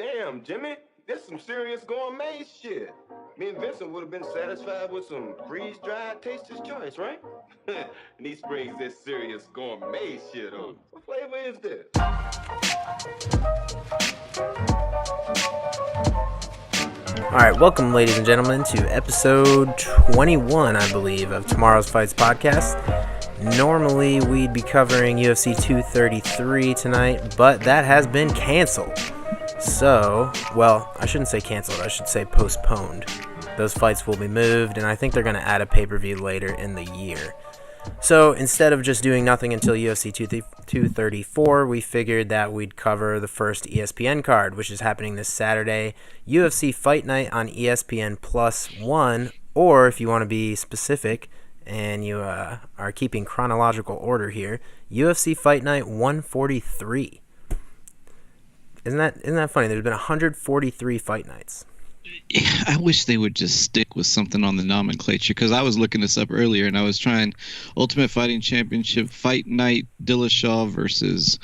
Damn, Jimmy, this some serious gourmet shit. Me and Vincent would have been satisfied with some freeze-dried Taster's Choice, right? And he springs this serious gourmet shit on. What flavor is this? All right, welcome, ladies and gentlemen, to episode 21, I believe, of Tomorrow's Fights podcast. Normally, we'd be covering UFC 233 tonight, but that has been canceled. So, well, I shouldn't say canceled, I should say postponed. Those fights will be moved, and I think they're going to add a pay-per-view later in the year. So, instead of just doing nothing until UFC 234, we figured that we'd cover the first ESPN card, which is happening this Saturday, UFC Fight Night on ESPN Plus 1, or if you want to be specific, and you are keeping chronological order here, UFC Fight Night 143. Isn't that funny? There's been 143 fight nights. Yeah, I wish they would just stick with something on the nomenclature, because I was looking this up earlier and I was trying Ultimate Fighting Championship Fight Night Dillashaw versus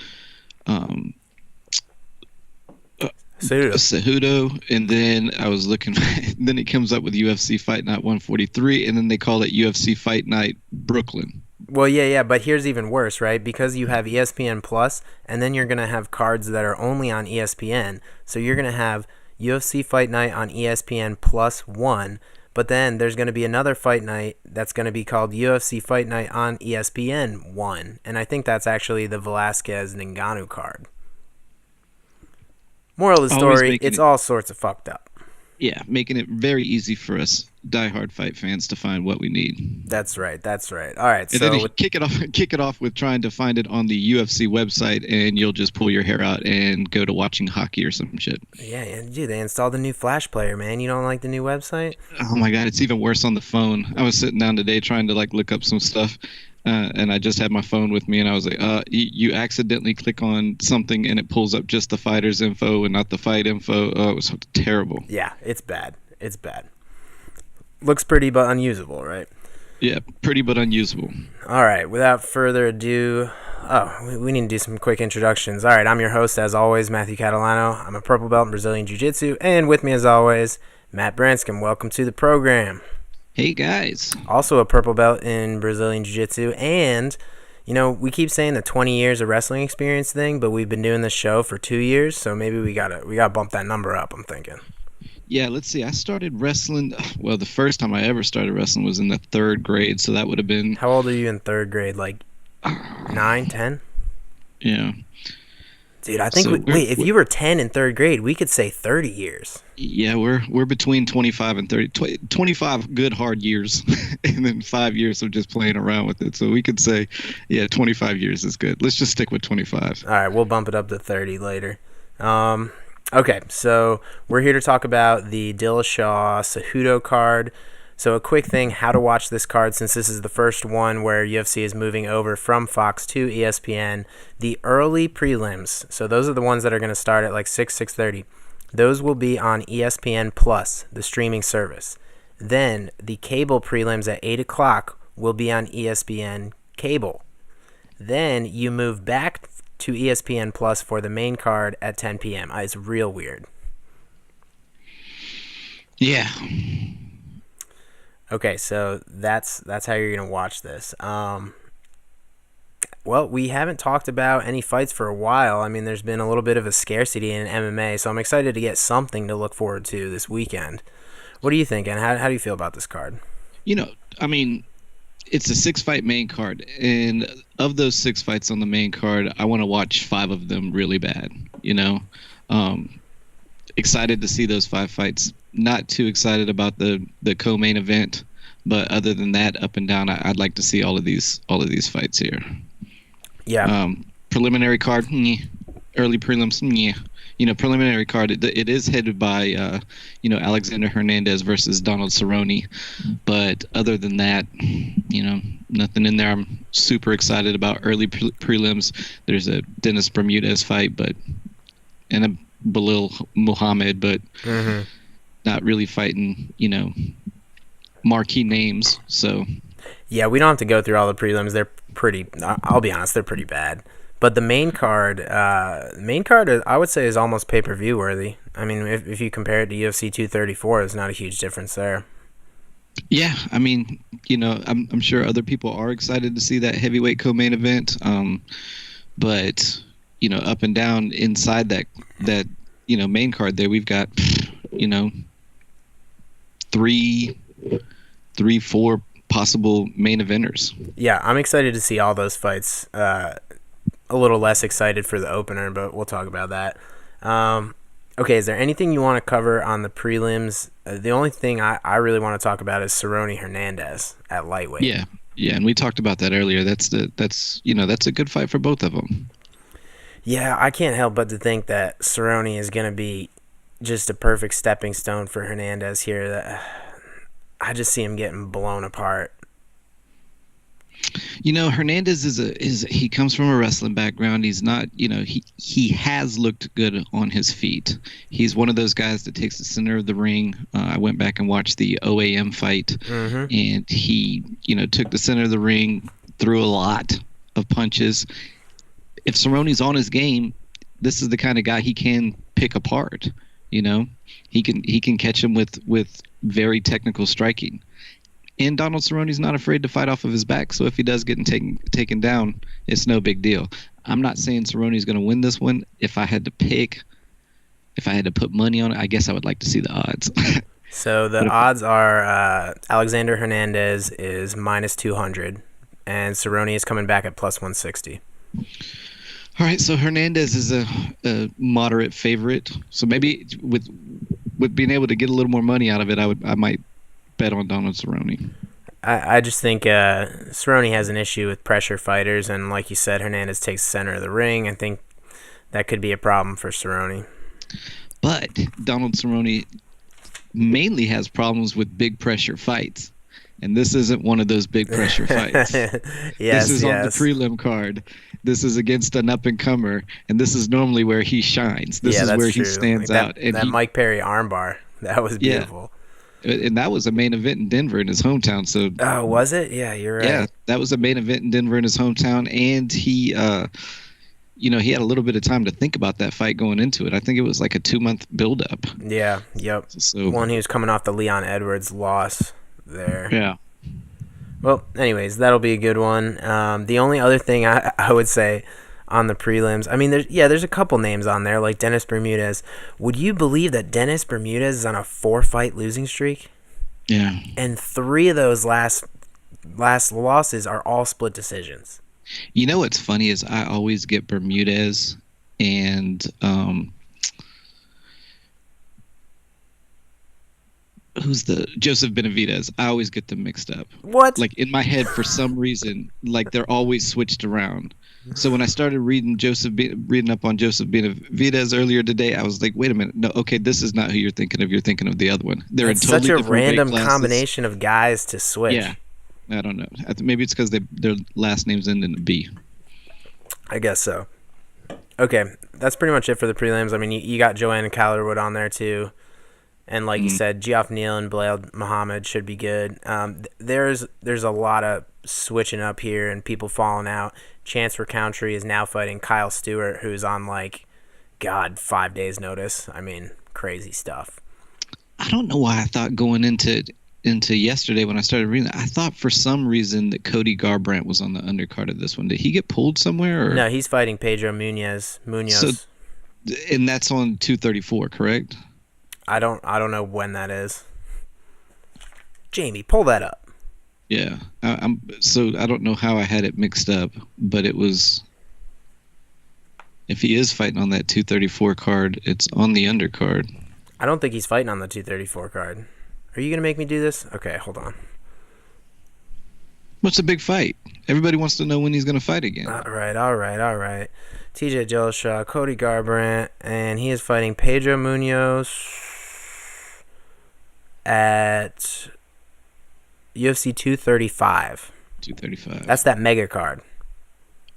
Cejudo, and then I was looking, then it comes up with UFC Fight Night 143, and then they call it UFC Fight Night Brooklyn. Well, yeah, but here's even worse, right? Because you have ESPN Plus, and then you're going to have cards that are only on ESPN. So you're going to have UFC Fight Night on ESPN Plus 1, but then there's going to be another fight night that's going to be called UFC Fight Night on ESPN 1. And I think that's actually the Velasquez-Ngannou card. Moral of the story, it's all sorts of fucked up. Yeah, making it very easy for us diehard fight fans to find what we need. That's right. All right, and then kick it off with trying to find it on the UFC website, and you'll just pull your hair out and go to watching hockey or some shit. Yeah, dude, they installed the new Flash player, man. You don't like the new website? Oh my god, it's even worse on the phone. I was sitting down today trying to look up some stuff, and I just had my phone with me, and I was like, you accidentally click on something, and it pulls up just the fighter's info and not the fight info. Oh, it was terrible. Yeah, it's bad. Looks pretty but unusable, right? Yeah, pretty but unusable. All right, without further ado, we need to do some quick introductions. All right, I'm your host, as always, Matthew Catalano. I'm a purple belt in Brazilian Jiu-Jitsu, and with me, as always, Matt Branscombe. Welcome to the program. Hey, guys. Also a purple belt in Brazilian Jiu-Jitsu, and, you know, we keep saying the 20 years of wrestling experience thing, but we've been doing this show for 2 years, so maybe we gotta bump that number up, I'm thinking. Yeah, let's see. I started wrestling. Well, the first time I ever started wrestling was in the 3rd grade, so that would have been. How old are you in 3rd grade? Like 9, 10? Yeah. Dude, I think. Wait, if you were 10 in 3rd grade, we could say 30 years. Yeah, we're between 25 and 30. 25 good hard years, and then 5 years of just playing around with it. So we could say, yeah, 25 years is good. Let's just stick with 25. All right, we'll bump it up to 30 later. Okay, so we're here to talk about the Dillashaw Cejudo card. So a quick thing, how to watch this card, since this is the first one where UFC is moving over from Fox to ESPN. The early prelims, so those are the ones that are going to start at like 6:30. Those will be on ESPN Plus, the streaming service. Then the cable prelims at 8 o'clock will be on ESPN Cable. Then you move back to ESPN Plus for the main card at 10 p.m. It's real weird. Yeah. Okay, so that's how you're going to watch this. Well, we haven't talked about any fights for a while. I mean, there's been a little bit of a scarcity in MMA, so I'm excited to get something to look forward to this weekend. What do you think, and how do you feel about this card? You know, I mean, it's a 6-fight main card, and of those 6 fights on the main card, I want to watch 5 of them really bad, you know? Excited to see those 5 fights. Not too excited about the co-main event, but other than that, up and down, I'd like to see all of these fights here. Yeah. Preliminary card, early prelims, you know, preliminary card, it is headed by, Alexander Hernandez versus Donald Cerrone. But other than that, you know, nothing in there I'm super excited about. Early prelims, there's a Dennis Bermudez fight, and a Belal Muhammad, but not really fighting, you know, marquee names. So yeah, we don't have to go through all the prelims. They're pretty, I'll be honest, they're pretty bad. But the main card, I would say is almost pay-per-view worthy. I mean, if you compare it to UFC 234, there's not a huge difference there. Yeah, I mean, I'm sure other people are excited to see that heavyweight co-main event. But up and down inside that main card there, we've got three, four possible main eventers. Yeah, I'm excited to see all those fights. A little less excited for the opener, but we'll talk about that. Okay, is there anything you want to cover on the prelims? The only thing I really want to talk about is Cerrone Hernandez at lightweight. Yeah, and we talked about that earlier. That's a good fight for both of them. Yeah, I can't help but to think that Cerrone is going to be just a perfect stepping stone for Hernandez here. I just see him getting blown apart. Hernandez he comes from a wrestling background. He's not, he has looked good on his feet. He's one of those guys that takes the center of the ring. I went back and watched the OAM fight, and he, took the center of the ring, threw a lot of punches. If Cerrone's on his game, this is the kind of guy he can pick apart. He can catch him with very technical striking. And Donald Cerrone's not afraid to fight off of his back, so if he does get taken down, it's no big deal. I'm not saying Cerrone's going to win this one. If I had to put money on it, I guess I would like to see the odds. So the odds are Alexander Hernandez is minus 200, and Cerrone is coming back at plus 160. All right, so Hernandez is a moderate favorite. So maybe with being able to get a little more money out of it, I might bet on Donald Cerrone. I just think Cerrone has an issue with pressure fighters, and like you said, Hernandez takes the center of the ring. I think that could be a problem for Cerrone. But Donald Cerrone mainly has problems with big pressure fights, and this isn't one of those big pressure fights. This is on the prelim card. This is against an up-and-comer, and this is normally where he shines. This is where he stands out. And that Mike Perry armbar, that was beautiful. And that was a main event in Denver in his hometown. So, oh, was it? Yeah, you're right. Yeah, that was a main event in Denver in his hometown, and he, he had a little bit of time to think about that fight going into it. I think it was like a 2-month build-up. Yeah, yep. So he was coming off the Leon Edwards loss there. Yeah. Well, anyways, that'll be a good one. The only other thing I would say on the prelims, I mean, there's a couple names on there, like Dennis Bermudez. Would you believe that Dennis Bermudez is on a 4-fight losing streak? Yeah. And 3 of those last losses are all split decisions. What's funny is I always get Bermudez and who's the Joseph Benavidez. I always get them mixed up. What? Like in my head, for some reason, like they're always switched around. So when I started reading up on Joseph Benavidez earlier today, I was like, wait a minute, no, okay, this is not who you're thinking of. You're thinking of the other one. They're it's in totally such a different random weight classes. Combination of guys to switch. Yeah, I don't know. Maybe it's because their last names end in a B. I guess so. Okay, that's pretty much it for the prelims. I mean, you got Joanna Calderwood on there too. And like you said, Geoff Neal and Bilal Muhammad should be good. There's a lot of switching up here and people falling out. Chance for Country is now fighting Kyle Stewart, who's on 5 days notice. I mean, crazy stuff. I don't know why I thought going into yesterday when I started reading that, I thought for some reason that Cody Garbrandt was on the undercard of this one. Did he get pulled somewhere? Or? No, he's fighting Pedro Munoz. So, and that's on 234, correct? I don't know when that is. Jamie, pull that up. Yeah, so I don't know how I had it mixed up, but it was. If he is fighting on that 234 card, it's on the undercard. I don't think he's fighting on the 234 card. Are you gonna make me do this? Okay, hold on. What's a big fight? Everybody wants to know when he's gonna fight again. All right. TJ Dillashaw, Cody Garbrandt, and he is fighting Pedro Munoz at UFC 235. 235. That's that mega card.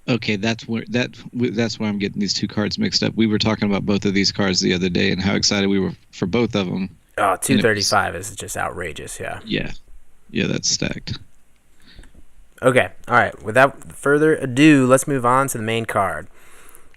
Okay, that's where I'm getting these two cards mixed up. We were talking about both of these cards the other day and how excited we were for both of them. Oh, 235 is just outrageous, yeah. Yeah, that's stacked. Okay, all right. Without further ado, let's move on to the main card.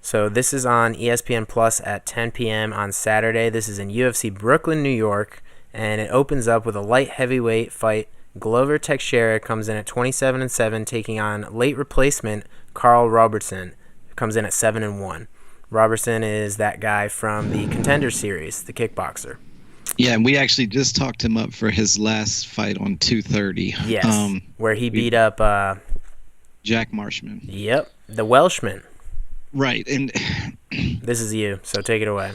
So this is on ESPN Plus at 10 p.m. on Saturday. This is in UFC Brooklyn, New York, and it opens up with a light heavyweight fight. Glover Teixeira comes in at 27-7, taking on late replacement Carl Robertson, who comes in at 7-1. Robertson is that guy from the Contender Series, the kickboxer. Yeah, and we actually just talked him up for his last fight on 230. Yes, where he beat up Jack Marshman. Yep, the Welshman. Right, and this is you, so take it away.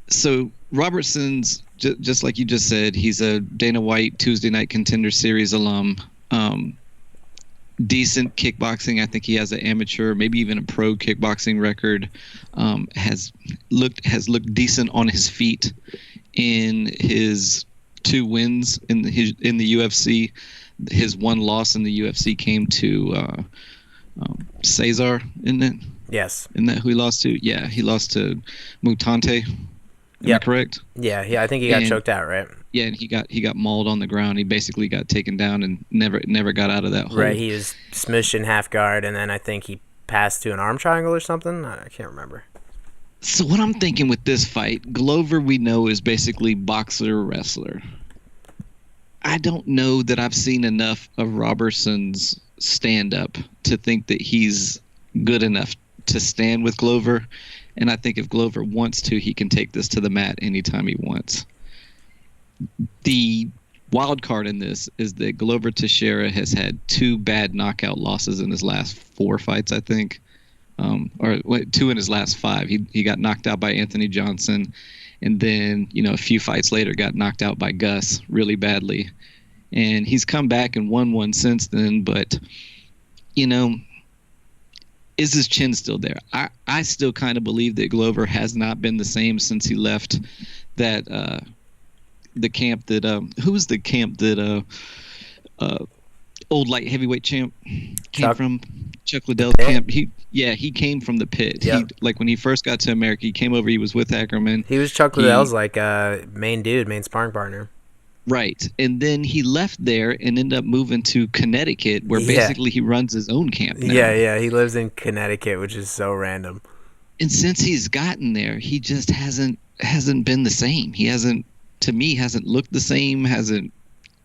So Robertson's, just like you just said, he's a Dana White Tuesday Night Contender Series alum. Decent kickboxing. I think he has an amateur, maybe even a pro kickboxing record. Has looked decent on his feet in his 2 wins in the UFC. His 1 loss in the UFC came to Cesar, isn't it? Yes. Isn't that who he lost to? Yeah, he lost to Mutante. Am I correct? Yeah, I think he got choked out, right? Yeah, and he got mauled on the ground. He basically got taken down and never got out of that hole. Right, he was smushed in half guard, and then I think he passed to an arm triangle or something. I can't remember. So what I'm thinking with this fight, Glover we know is basically boxer wrestler. I don't know that I've seen enough of Robertson's stand-up to think that he's good enough to stand with Glover, and I think if Glover wants to, he can take this to the mat anytime he wants. The wild card in this is that Glover Teixeira has had 2 bad knockout losses in his last 4 fights, I think, or 2 in his last 5. He got knocked out by Anthony Johnson, and then a few fights later got knocked out by Gus really badly, and he's come back and won 1 since then. But is his chin still there? I still kind of believe that Glover has not been the same since he left that the camp that who was the camp that old light heavyweight champ came from? Chuck Liddell's camp. He came from the pit. Yep. When he first got to America, he came over. He was with Ackerman. He was Chuck Liddell's main sparring partner. Right, and then he left there and ended up moving to Connecticut, where basically he runs his own camp now. Yeah, he lives in Connecticut, which is so random. And since he's gotten there, he just hasn't been the same. He hasn't looked the same, hasn't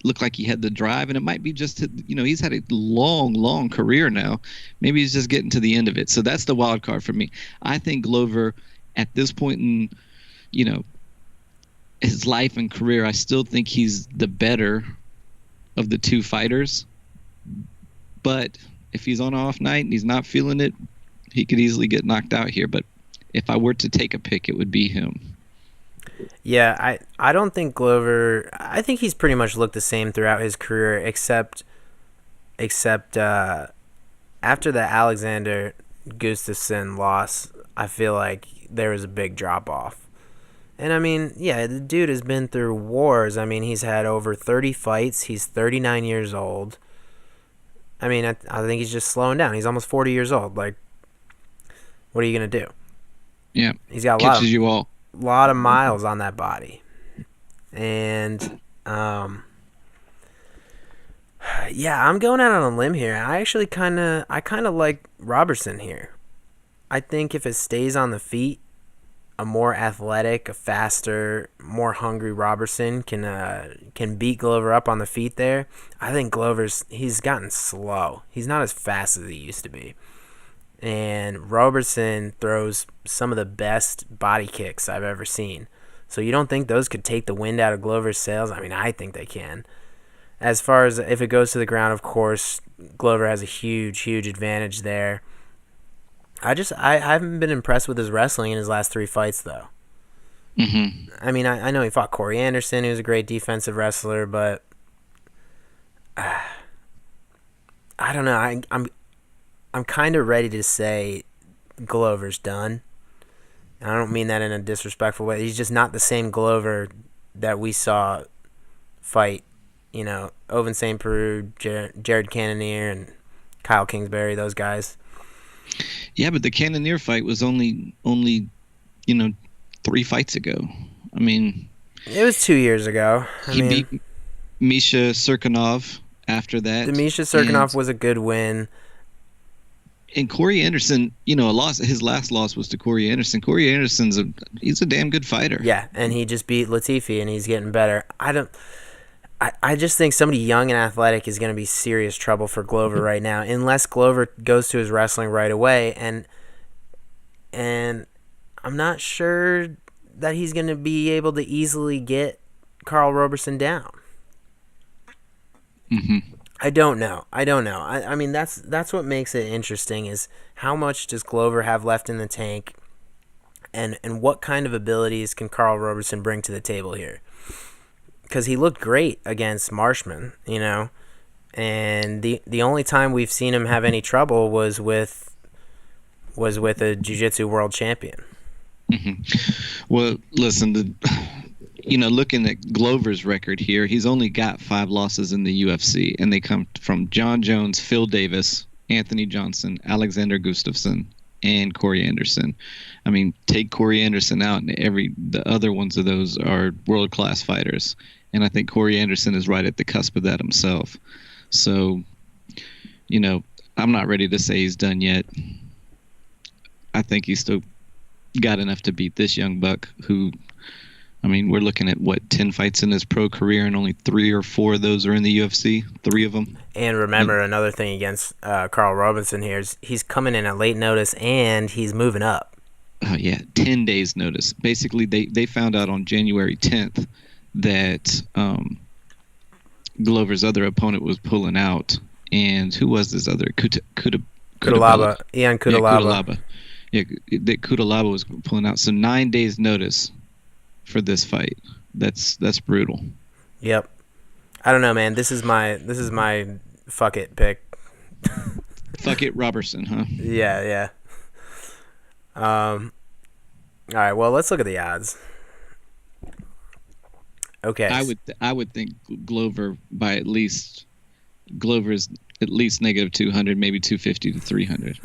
looked like he had the drive, and it might be just he's had a long career now. Maybe he's just getting to the end of it. So that's the wild card for me. I think Glover, at this point in his life and career, I still think he's the better of the 2 fighters. But if he's on an off night and he's not feeling it, he could easily get knocked out here. But if I were to take a pick, it would be him. Yeah, I don't think Glover. I think he's pretty much looked the same throughout his career, except after the Alexander Gustafsson loss, I feel like there was a big drop off. And I mean, yeah, the dude has been through wars. I mean, he's had over 30 fights. He's 39 years old. I mean, I think he's just slowing down. He's almost 40 years old. Like, what are you gonna do? Yeah, he's got a lot of miles on that body, and yeah, I'm going out on a limb here. I actually kind of like Robertson here. I think if it stays on the feet, a more athletic, a faster, more hungry Robertson can beat Glover up on the feet there. I think he's gotten slow. He's not as fast as he used to be. And Robertson throws some of the best body kicks I've ever seen. So you don't think those could take the wind out of Glover's sails? I mean, I think they can. As far as if it goes to the ground, of course, Glover has a huge advantage there. I haven't been impressed with his wrestling in his last 3 fights, though. Mm-hmm. I mean, I know he fought Corey Anderson, who's a great defensive wrestler, but I don't know. I'm kind of ready to say Glover's done. And I don't mean that in a disrespectful way. He's just not the same Glover that we saw fight, Ovince St. Preux, Jared Cannonier, and Kyle Kingsbury, those guys. Yeah, but the Cannonier fight was only 3 fights ago. I mean, it was 2 years ago. He beat Misha Serkinov after that. The Misha Cirkunov was a good win. And Corey Anderson, his last loss was to Corey Anderson. Corey Anderson's he's a damn good fighter. Yeah, and he just beat Latifi, and he's getting better. I just think somebody young and athletic is going to be serious trouble for Glover right now, unless Glover goes to his wrestling right away. And I'm not sure that he's going to be able to easily get Carl Roberson down. Mm-hmm. I don't know. I mean, that's what makes it interesting is how much does Glover have left in the tank, and what kind of abilities can Carl Roberson bring to the table here? Because he looked great against Marshman, and the only time we've seen him have any trouble was with a Jiu-Jitsu world champion. Mm-hmm. Well, listen, looking at Glover's record here, he's only got 5 losses in the UFC, and they come from John Jones, Phil Davis, Anthony Johnson, Alexander Gustafsson, and Corey Anderson. I mean, take Corey Anderson out, and the other ones of those are world-class fighters. And I think Corey Anderson is right at the cusp of that himself. So, I'm not ready to say he's done yet. I think he's still got enough to beat this young buck who, we're looking at, 10 fights in his pro career, and only 3 or 4 of those are in the UFC, 3 of them. And remember, another thing against Carl Robinson here is he's coming in at late notice, and he's moving up. Oh, yeah, 10 days notice. Basically, they found out on January 10th that Glover's other opponent was pulling out. And who was this other? Kudalaba. Ian Kudalaba. Yeah, that Kudalaba was pulling out. So 9 days notice for this fight. That's brutal. Yep. I don't know, man. This is my fuck it pick. Fuck it, Robertson, huh? Yeah. All right. Well, let's look at the odds. Okay. I would think Glover is at least negative 200, maybe 250 to 300.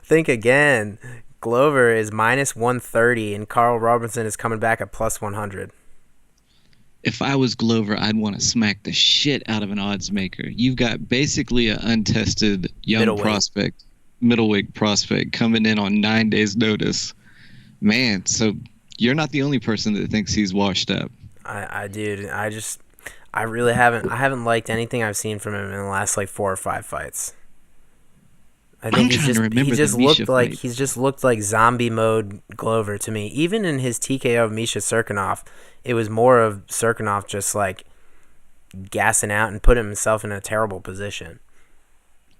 Think again. Glover is minus 130, and Carl Robinson is coming back at plus 100. If I was Glover, I'd want to smack the shit out of an odds maker. You've got basically an untested young middleweight prospect coming in on 9 days notice. Man, so you're not the only person that thinks he's washed up. I really haven't liked anything I've seen from him in the last 4 or 5 fights. I think he just looked like zombie mode Glover to me. Even in his TKO of Misha Cirkunov, it was more of Cirkunov just gassing out and putting himself in a terrible position.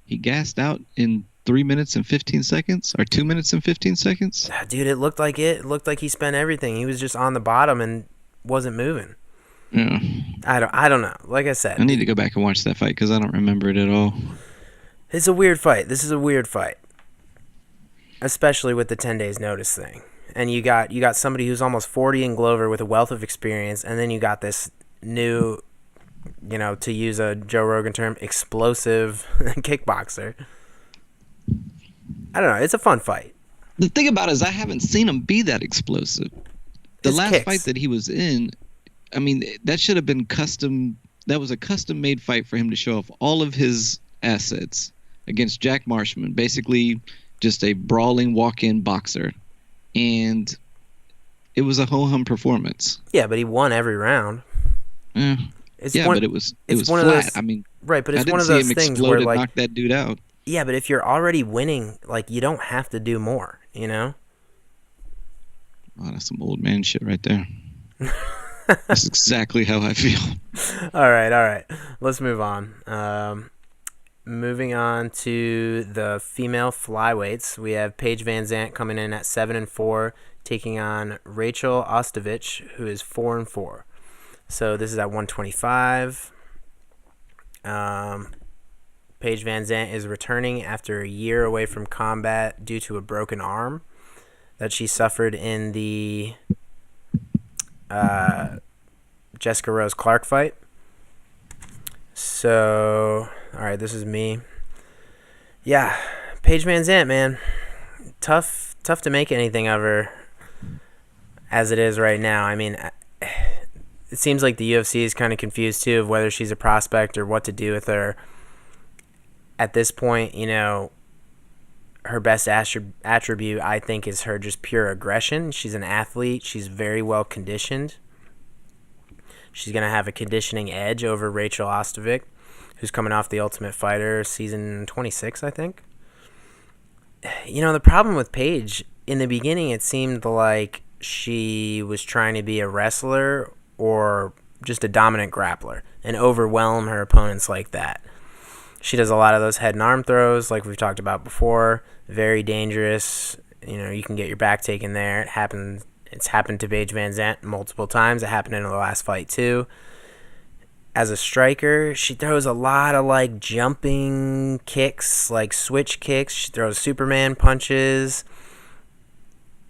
He gassed out in 3 minutes and 15 seconds or 2 minutes and 15 seconds. Dude, it looked like he spent everything. He was just on the bottom and wasn't moving. Yeah. I don't know. Like I said, I need to go back and watch that fight because I don't remember it at all. It's a weird fight. This is a weird fight, especially with the 10 days notice thing. And you got somebody who's almost 40 in Glover with a wealth of experience, and then you got this new, to use a Joe Rogan term, explosive kickboxer. I don't know. It's a fun fight. The thing about it is I haven't seen him be that explosive. The last fight that he was in, that should have been custom. That was a custom-made fight for him to show off all of his assets against Jack Marshman. Basically, just a brawling walk-in boxer. And it was a ho-hum performance. Yeah, but he won every round. But it was flat. Right, but it's one of those things where knock that dude out. Yeah, but if you're already winning, you don't have to do more, Oh, that's some old man shit right there. That's exactly how I feel. All right. Let's move on. Moving on to the female flyweights, we have Paige Vanzant coming in at 7-4, taking on Rachel Ostovich, who is 4-4. So this is at 125. Paige Vanzant is returning after a year away from combat due to a broken arm that she suffered in the Jessica Rose Clark fight. So, all right, this is me. Yeah, Paige Vanzant, man, tough to make anything of her as it is right now. it seems like the UFC is kind of confused too of whether she's a prospect or what to do with her. At this point, her best attribute, I think, is her just pure aggression. She's an athlete. She's very well conditioned. She's going to have a conditioning edge over Rachel Ostovich, who's coming off The Ultimate Fighter season 26, I think. The problem with Paige, in the beginning, it seemed like she was trying to be a wrestler or just a dominant grappler and overwhelm her opponents like that. She does a lot of those head and arm throws, like we've talked about before. Very dangerous. You can get your back taken there. It's happened to Paige Vanzant multiple times. It happened in the last fight too. As a striker, she throws a lot of jumping kicks, switch kicks. She throws Superman punches.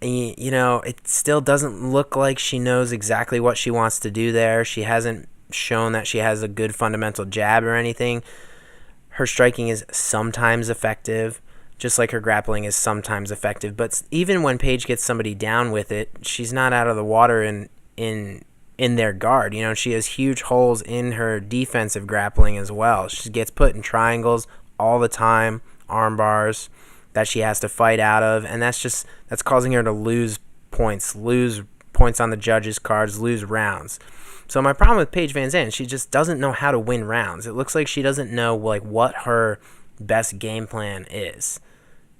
And, it still doesn't look like she knows exactly what she wants to do there. She hasn't shown that she has a good fundamental jab or anything. Her striking is sometimes effective, just like her grappling is sometimes effective. But even when Paige gets somebody down with it, she's not out of the water in their guard. She has huge holes in her defensive grappling as well. She gets put in triangles all the time, arm bars that she has to fight out of, and that's causing her to lose points on the judges' cards, lose rounds. So my problem with Paige Vanzant, she just doesn't know how to win rounds. It looks like she doesn't know what her best game plan is.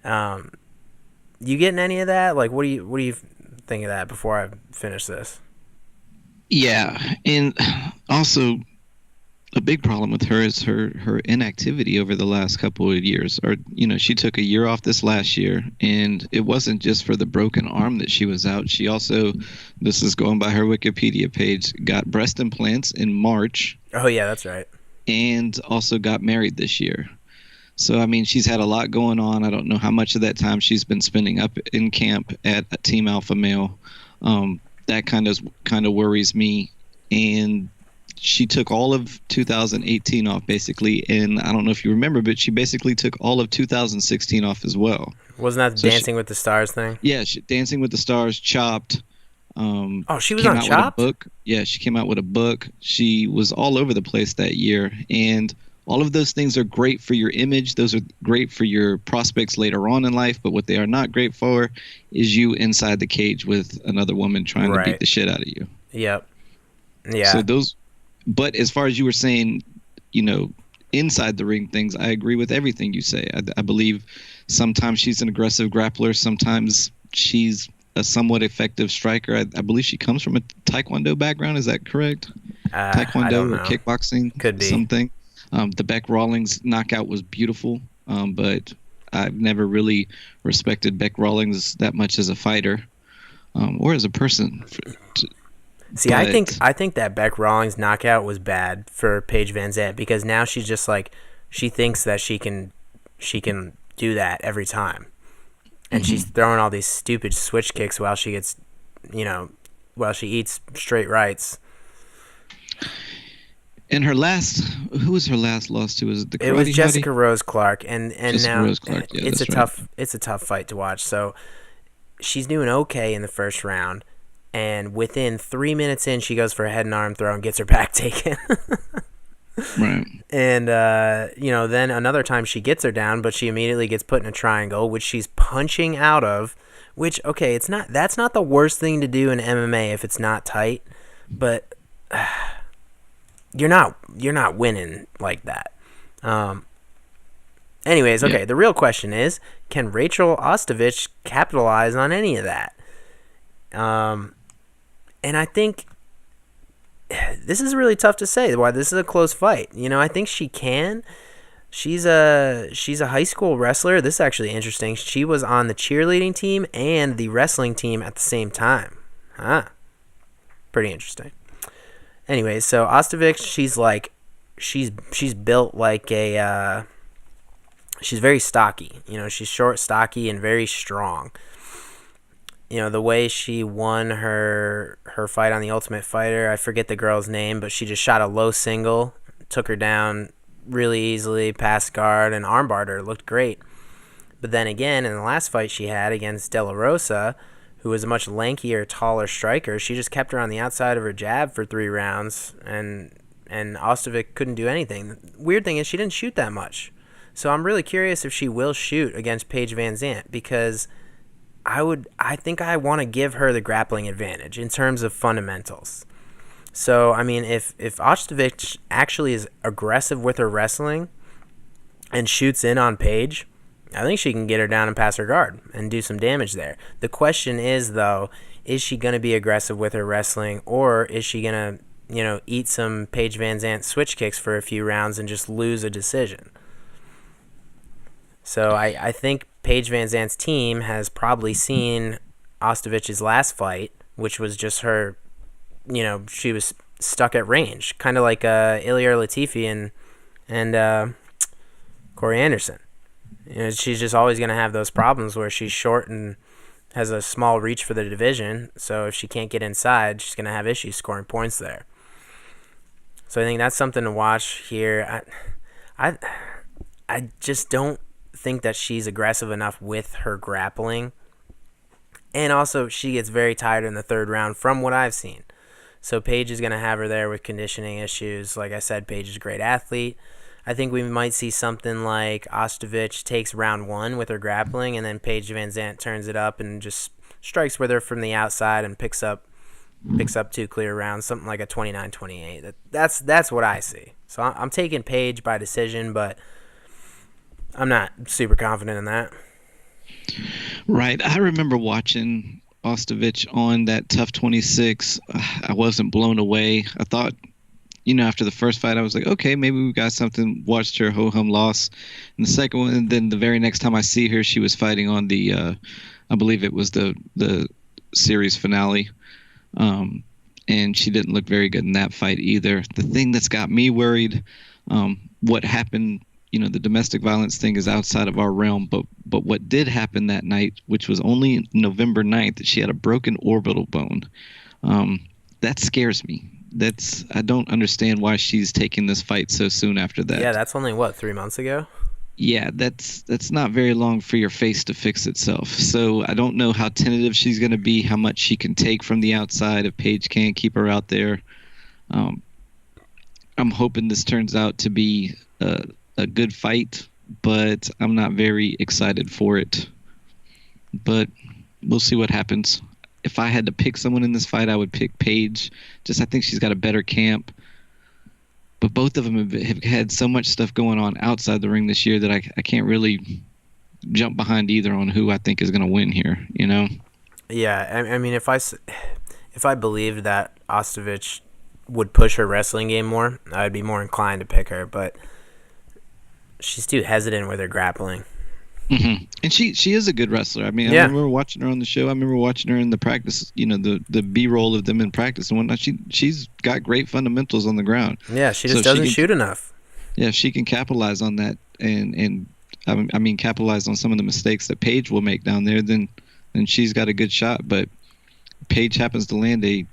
You getting any of that? What do you think of that before I finish this? Yeah, and also a big problem with her is her inactivity over the last couple of years. Or she took a year off this last year, and it wasn't just for the broken arm that she was out. She also, this is going by her Wikipedia page, got breast implants in March. Oh yeah, that's right. And also got married this year. So she's had a lot going on. I don't know how much of that time she's been spending up in camp at Team Alpha Male. That kind of worries me. And she took all of 2018 off, basically, and I don't know if you remember, but she basically took all of 2016 off as well. Wasn't that the Dancing with the Stars thing? Yeah, Dancing with the Stars, Chopped. She was on Chopped? Book. Yeah, she came out with a book. She was all over the place that year, and all of those things are great for your image. Those are great for your prospects later on in life, but what they are not great for is you inside the cage with another woman trying to beat the shit out of you. Yep. Yeah. So those... But as far as you were saying, inside the ring things, I agree with everything you say. I believe sometimes she's an aggressive grappler. Sometimes she's a somewhat effective striker. I believe she comes from a Taekwondo background. Is that correct? Taekwondo or kickboxing? Could be. Something. The Beck Rawlings knockout was beautiful, but I've never really respected Beck Rawlings that much as a fighter or as a person. See, I think that Beck Rawlings knockout was bad for Paige Vanzant because now she's just she thinks that she can do that every time, and she's throwing all these stupid switch kicks while she gets, while she eats straight rights. And who was her last loss to? Was it the Karate It was Jessica Hottie? Rose Clark, and Jessica now Rose Clark. Yeah, it's a tough fight to watch. So she's doing okay in the first round. And within 3 minutes in, she goes for a head and arm throw and gets her back taken. Right. And, then another time she gets her down, but she immediately gets put in a triangle, which she's punching out of, which, okay, that's not the worst thing to do in MMA if it's not tight, but you're not winning like that. Anyways, okay, The real question is, can Rachel Ostovich capitalize on any of that? And I think this is really tough to say why this is a close fight. I think she can. She's a high school wrestler. This is actually interesting. She was on the cheerleading team and the wrestling team at the same time. Pretty interesting. Anyways, so Ostovich, she's built like a she's very stocky. She's short, stocky, and very strong. The way she won her fight on The Ultimate Fighter, I forget the girl's name, but she just shot a low single, took her down really easily, passed guard, and armbarred her. Looked great. But then again, in the last fight she had against De La Rosa, who was a much lankier, taller striker. She just kept her on the outside of her jab for 3 rounds, and Ostovic couldn't do anything. The weird thing is she didn't shoot that much. So I'm really curious if she will shoot against Paige VanZant, because I think I want to give her the grappling advantage in terms of fundamentals. So, I mean, if Ostovic actually is aggressive with her wrestling and shoots in on Paige, I think she can get her down and pass her guard and do some damage there. The question is, though, is she going to be aggressive with her wrestling, or is she going to, eat some Paige VanZant switch kicks for a few rounds and just lose a decision? So I think Paige VanZant's team has probably seen Ostovic's last fight, which was just her, she was stuck at range, kind of like Ilir Latifi and Corey Anderson. She's just always going to have those problems where she's short and has a small reach for the division. So if she can't get inside, she's going to have issues scoring points there. So I think that's something to watch here. I just don't think that she's aggressive enough with her grappling. And also, she gets very tired in the 3rd round from what I've seen. So Paige is going to have her there with conditioning issues. Like I said, Paige is a great athlete. I think we might see something like Ostovic takes round 1 with her grappling, and then Paige VanZant turns it up and just strikes with her from the outside and picks up 2 clear rounds, something like a 29-28. That's what I see. So I'm taking Paige by decision, but I'm not super confident in that. Right. I remember watching Ostovic on that Tough 26. I wasn't blown away. I thought, after the first fight, I was like, okay, maybe we got something. Watched her ho-hum loss in the second one, and then the very next time I see her, she was fighting on the, I believe it was the series finale, and she didn't look very good in that fight either. The thing that's got me worried, what happened, the domestic violence thing is outside of our realm, but what did happen that night, which was only November 9th, that she had a broken orbital bone. That scares me. I don't understand why she's taking this fight so soon after that. Yeah, that's only 3 months ago? Yeah, that's not very long for your face to fix itself. So I don't know how tentative she's going to be, how much she can take from the outside if Paige can't keep her out there. I'm hoping this turns out to be a good fight, but I'm not very excited for it. But we'll see what happens. If I had to pick someone in this fight, I would pick Paige. I think she's got a better camp. But both of them have had so much stuff going on outside the ring this year that I can't really jump behind either on who I think is going to win here, Yeah, I mean, if I believed that Ostovic would push her wrestling game more, I'd be more inclined to pick her. But she's too hesitant with her grappling. Mm-hmm. And she is a good wrestler. I mean, I remember watching her on the show. I remember watching her in the practice, the B-roll of them in practice and whatnot. She's got great fundamentals on the ground. Yeah, she just doesn't shoot enough. Yeah, if she can capitalize on that and capitalize on some of the mistakes that Paige will make down there, then she's got a good shot. But Paige happens to land a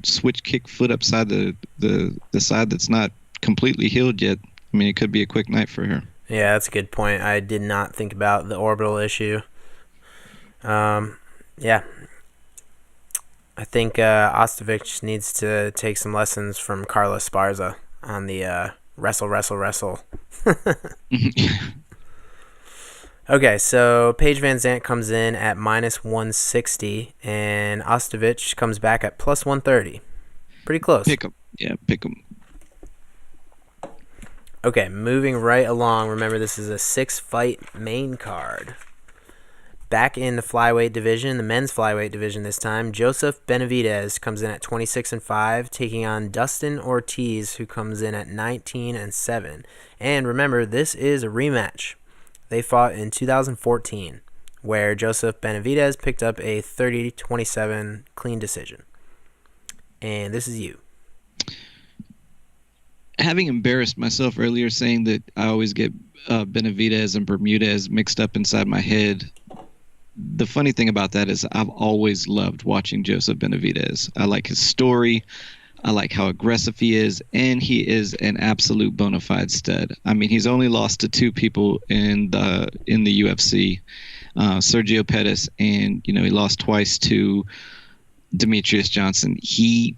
switch kick foot upside the side that's not completely healed yet. I mean, it could be a quick night for her. Yeah, that's a good point. I did not think about the orbital issue. Yeah. I think Ostovic needs to take some lessons from Carlos Esparza on the wrestle. Okay, so Paige VanZant comes in at -160, and Ostovic comes back at +130. Pretty close. Pick 'em. Yeah, pick 'em. Okay, moving right along. Remember, this is a 6-fight main card. Back in the flyweight division, the men's flyweight division this time, Joseph Benavidez comes in at 26-5, taking on Dustin Ortiz, who comes in at 19-7. And remember, this is a rematch. They fought in 2014, where Joseph Benavidez picked up a 30-27 clean decision. And this is you. Having embarrassed myself earlier saying that I always get Benavidez and Bermudez mixed up inside my head, the funny thing about that is I've always loved watching Joseph Benavidez. I like his story. I like how aggressive he is, and he is an absolute bona fide stud. I mean, he's only lost to 2 people in the UFC. Sergio Pettis, and he lost twice to Demetrius Johnson. He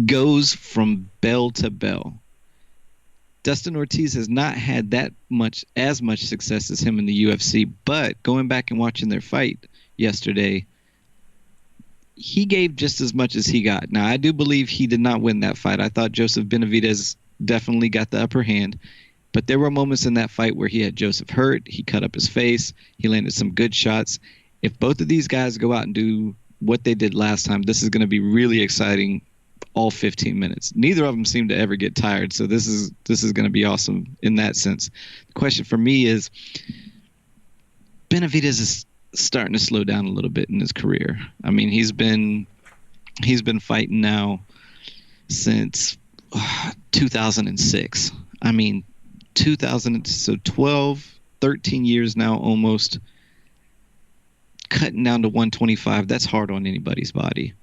goes from bell to bell. Dustin Ortiz has not had as much success as him in the UFC, but going back and watching their fight yesterday, he gave just as much as he got. Now, I do believe he did not win that fight. I thought Joseph Benavidez definitely got the upper hand, but there were moments in that fight where he had Joseph hurt. He cut up his face. He landed some good shots. If both of these guys go out and do what they did last time, this is going to be really exciting all 15 minutes. Neither of them seem to ever get tired, so this is going to be awesome in that sense. The question for me is, Benavidez is starting to slow down a little bit in his career. I mean, he's been fighting now since 2006. I mean, 12, 13 years now almost. Cutting down to 125, that's hard on anybody's body.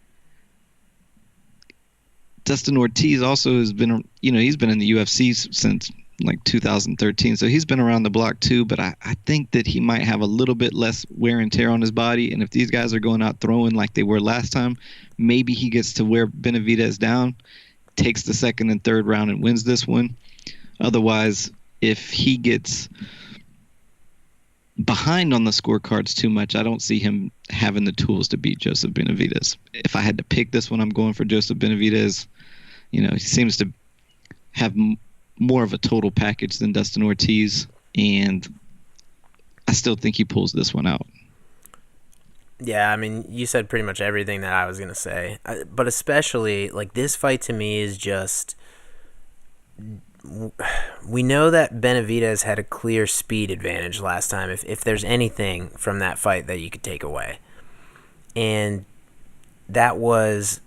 Dustin Ortiz also has been, he's been in the UFC since like 2013, so he's been around the block too, but I think that he might have a little bit less wear and tear on his body, and if these guys are going out throwing like they were last time, maybe he gets to wear Benavidez down, takes the second and third round and wins this one. Otherwise, if he gets behind on the scorecards too much, I don't see him having the tools to beat Joseph Benavidez. If I had to pick this one, I'm going for Joseph Benavidez. He seems to have more of a total package than Dustin Ortiz, and I still think he pulls this one out. Yeah, I mean, you said pretty much everything that I was going to say. But especially, like, this fight to me is just... We know that Benavidez had a clear speed advantage last time, if there's anything from that fight that you could take away. And that was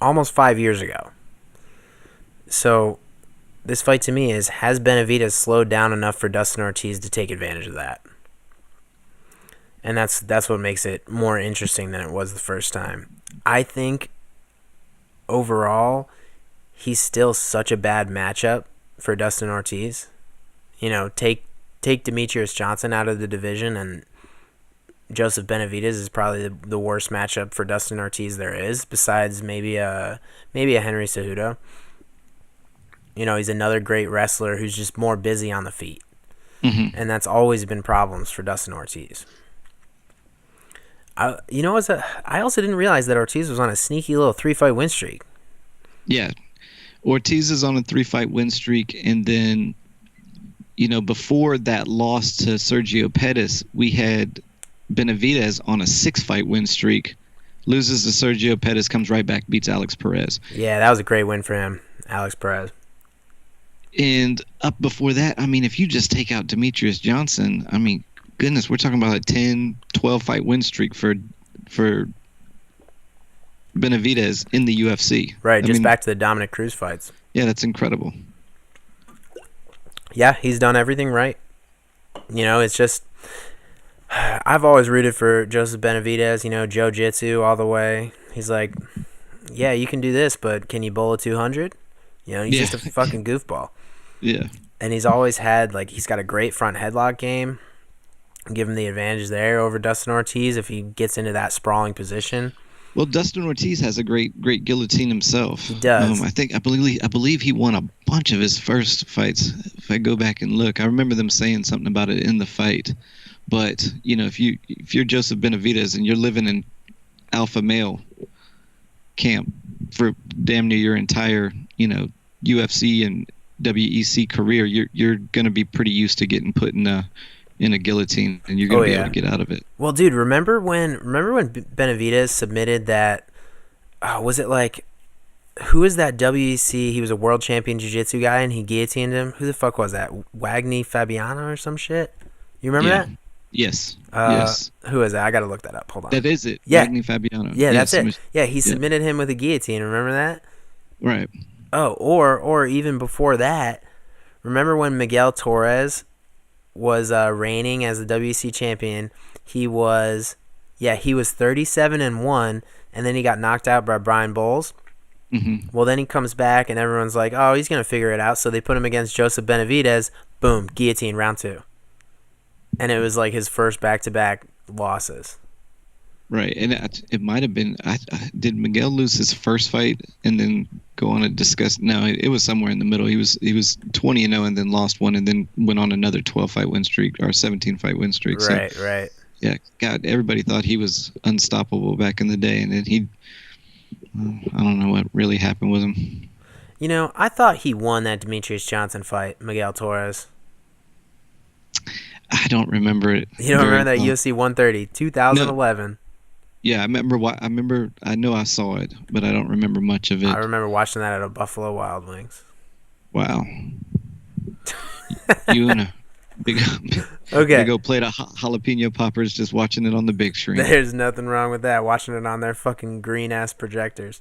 almost 5 years ago. So this fight to me has Benavidez slowed down enough for Dustin Ortiz to take advantage of that? And that's what makes it more interesting than it was the first time. I think overall, he's still such a bad matchup for Dustin Ortiz. Take Demetrius Johnson out of the division, and Joseph Benavidez is probably the worst matchup for Dustin Ortiz there is, besides maybe a Henry Cejudo. He's another great wrestler who's just more busy on the feet. Mm-hmm. And that's always been problems for Dustin Ortiz. I also didn't realize that Ortiz was on a sneaky little 3-fight win streak. Yeah. Ortiz is on a 3-fight win streak, and then, before that loss to Sergio Pettis, we had Benavidez on a 6-fight win streak, loses to Sergio Pettis, comes right back, beats Alex Perez. Yeah, that was a great win for him, Alex Perez. And up before that, I mean, if you just take out Demetrius Johnson, I mean, goodness, we're talking about a 10, 12-fight win streak for Benavidez in the UFC. Right, back to the Dominic Cruz fights. Yeah, that's incredible. Yeah, he's done everything right. It's just... I've always rooted for Joseph Benavidez, Jiu-Jitsu all the way. He's like, yeah, you can do this, but can you bowl a 200? He's just a fucking goofball. Yeah. And he's always had, he's got a great front headlock game. Give him the advantage there over Dustin Ortiz if he gets into that sprawling position. Well, Dustin Ortiz has a great guillotine himself. He does. I believe he won a bunch of his first fights. If I go back and look, I remember them saying something about it in the fight. But if you're Joseph Benavidez and you're living in alpha male camp for damn near your entire UFC and WEC career, you're going to be pretty used to getting put in a guillotine, and you're going to be able to get out of it. Well, dude, remember when Benavidez submitted that? Was it who was that WEC? He was a world champion jiu-jitsu guy, and he guillotined him. Who the fuck was that? Wagner Fabiano or some shit? You remember that? Yes. Yes. Who is that? I got to look that up. Hold on. That is it. Yeah. Wagner Fabiano. Yeah, that's it. Yeah, he submitted him with a guillotine. Remember that? Right. Oh, or even before that, remember when Miguel Torres was reigning as the WEC champion? He was 37-1, and then he got knocked out by Brian Bowles. Mm-hmm. Well, then he comes back, and everyone's like, oh, he's going to figure it out. So they put him against Joseph Benavidez. Boom, guillotine, round 2. And it was like his first back-to-back losses. Right, and it might have been. Did Miguel lose his first fight and then go on a discuss? No, it was somewhere in the middle. He was 20-0 and then lost one, and then went on another 12-fight win streak or 17-fight win streak. Right, so, right. Yeah, God, everybody thought he was unstoppable back in the day, and then I don't know what really happened with him. You know, I thought he won that Demetrius Johnson fight, Miguel Torres. I don't remember it. You don't remember that UFC 130, 2011? No. Yeah, I remember. I know I saw it, but I don't remember much of it. I remember watching that at a Buffalo Wild Wings. Wow. You and a big old plate of jalapeno poppers, just watching it on the big screen. There's nothing wrong with that. Watching it on their fucking green ass projectors.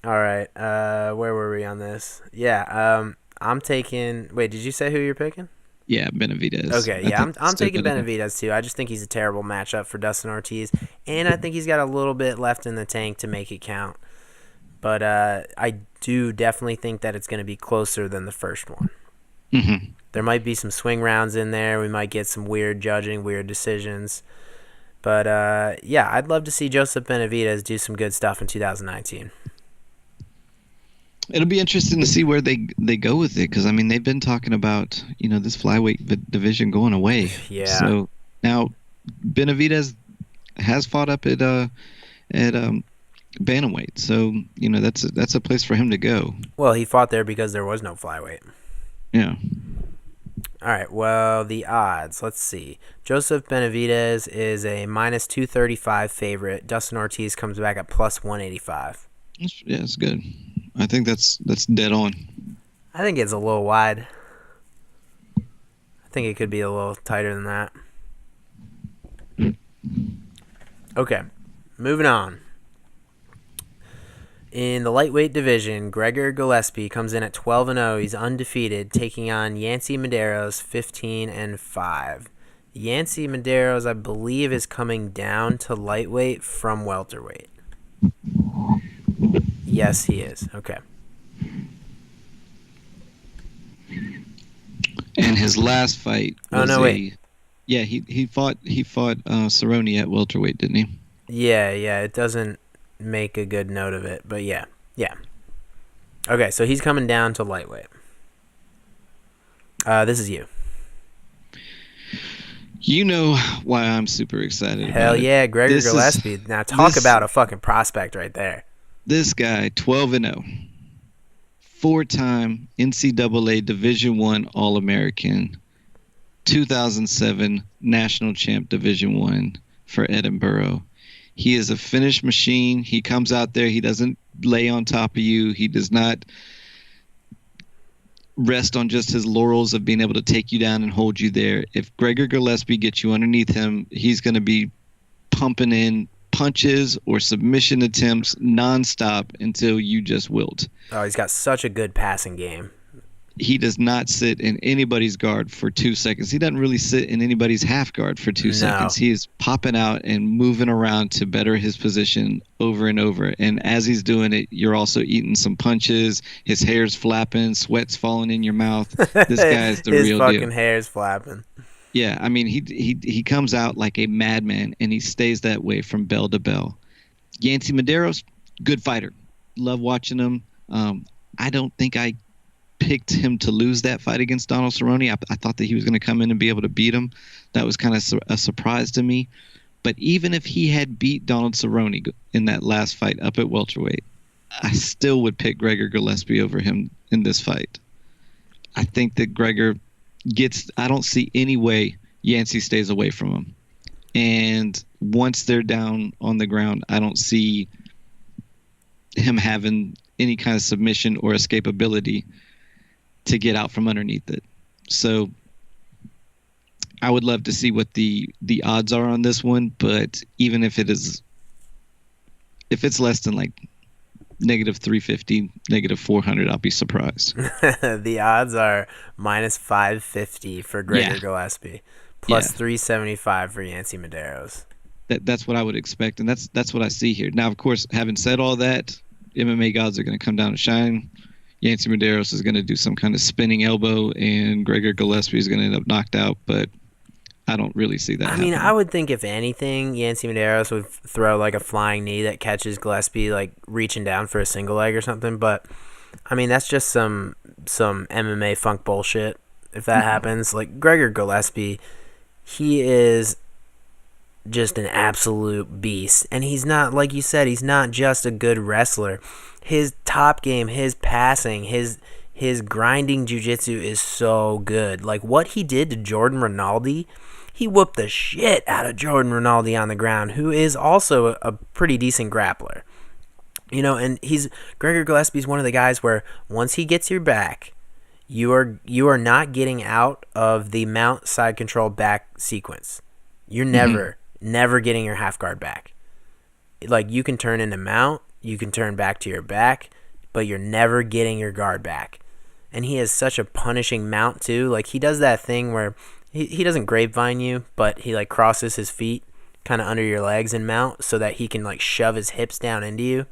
All right, where were we on this? Yeah, I'm taking. Wait, did you say who you're picking? Yeah, Benavidez. Okay, yeah, I'm taking Benavidez too. I just think he's a terrible matchup for Dustin Ortiz, and I think he's got a little bit left in the tank to make it count. But I do definitely think that it's going to be closer than the first one. Mm-hmm. There might be some swing rounds in there. We might get some weird judging, weird decisions. But, yeah, I'd love to see Joseph Benavidez do some good stuff in 2019. It'll be interesting to see where they go with it, because I mean they've been talking about this flyweight division going away. Yeah. So now Benavidez has fought up at bantamweight, so that's a place for him to go. Well, he fought there because there was no flyweight. Yeah. All right. Well, the odds. Let's see. Joseph Benavidez is a minus 235 favorite. Dustin Ortiz comes back at plus 185. Yeah, it's good. I think that's dead on. I think it's a little wide. I think it could be a little tighter than that. Okay, moving on. In the lightweight division, Gregor Gillespie comes in at 12-0. He's undefeated, taking on Yancy Medeiros, 15-5. Yancy Medeiros, I believe, is coming down to lightweight from welterweight. Yes, he is. Okay. And his last fight was wait. Yeah, he fought Cerrone at welterweight, didn't he? Yeah, it doesn't make a good note of it, but yeah. Okay, so he's coming down to lightweight. This is you. You know why I'm super excited about it. Hell yeah, Gregor Gillespie. Now talk about a fucking prospect right there. This guy, 12-0, four-time NCAA Division I All-American, 2007 National Champ Division I for Edinburgh. He is a finished machine. He comes out there. He doesn't lay on top of you. He does not rest on just his laurels of being able to take you down and hold you there. If Gregor Gillespie gets you underneath him, he's going to be pumping in punches or submission attempts nonstop until you just wilt. Oh, he's got such a good passing game. He does not sit in anybody's guard for 2 seconds. He doesn't really sit in anybody's half guard for 2 seconds. He is popping out and moving around to better his position over and over. And as he's doing it, you're also eating some punches. His hair's flapping, sweat's falling in your mouth. This guy is the real deal. His fucking hair's flapping. Yeah, I mean, he comes out like a madman, and he stays that way from bell to bell. Yancy Medeiros, good fighter. Love watching him. I don't think I picked him to lose that fight against Donald Cerrone. I thought that he was going to come in and be able to beat him. That was kind of a surprise to me. But even if he had beat Donald Cerrone in that last fight up at welterweight, I still would pick Gregor Gillespie over him in this fight. I think that Gregor I don't see any way Yancy stays away from him. And once they're down on the ground, I don't see him having any kind of submission or escapability to get out from underneath it. So I would love to see what the odds are on this one, but even if it's less than like negative 350, negative 400, I'll be surprised. The odds are minus 550 for Gregor Gillespie, plus 375 for Yancy Medeiros. That's what I would expect, and that's what I see here. Now, of course, having said all that, MMA gods are going to come down to shine. Yancy Medeiros is going to do some kind of spinning elbow, and Gregor Gillespie is going to end up knocked out. But I don't really see that. I mean, happening. I would think if anything, Yancy Medeiros would throw like a flying knee that catches Gillespie like reaching down for a single leg or something. But I mean, that's just some MMA funk bullshit. If that happens, like Gregor Gillespie, he is just an absolute beast, and he's not, like you said, he's not just a good wrestler. His top game, his passing, his grinding jiu-jitsu is so good. Like what he did to Jordan Rinaldi, he whooped the shit out of Jordan Rinaldi on the ground, who is also a pretty decent grappler. You know, and Gregor Gillespie's one of the guys where once he gets your back, you are not getting out of the mount side control back sequence. You're never getting your half guard back. Like you can turn into mount, you can turn back to your back, but you're never getting your guard back. And he has such a punishing mount too. Like he does that thing where he doesn't grapevine you, but he like crosses his feet kind of under your legs and mount so that he can like shove his hips down into you.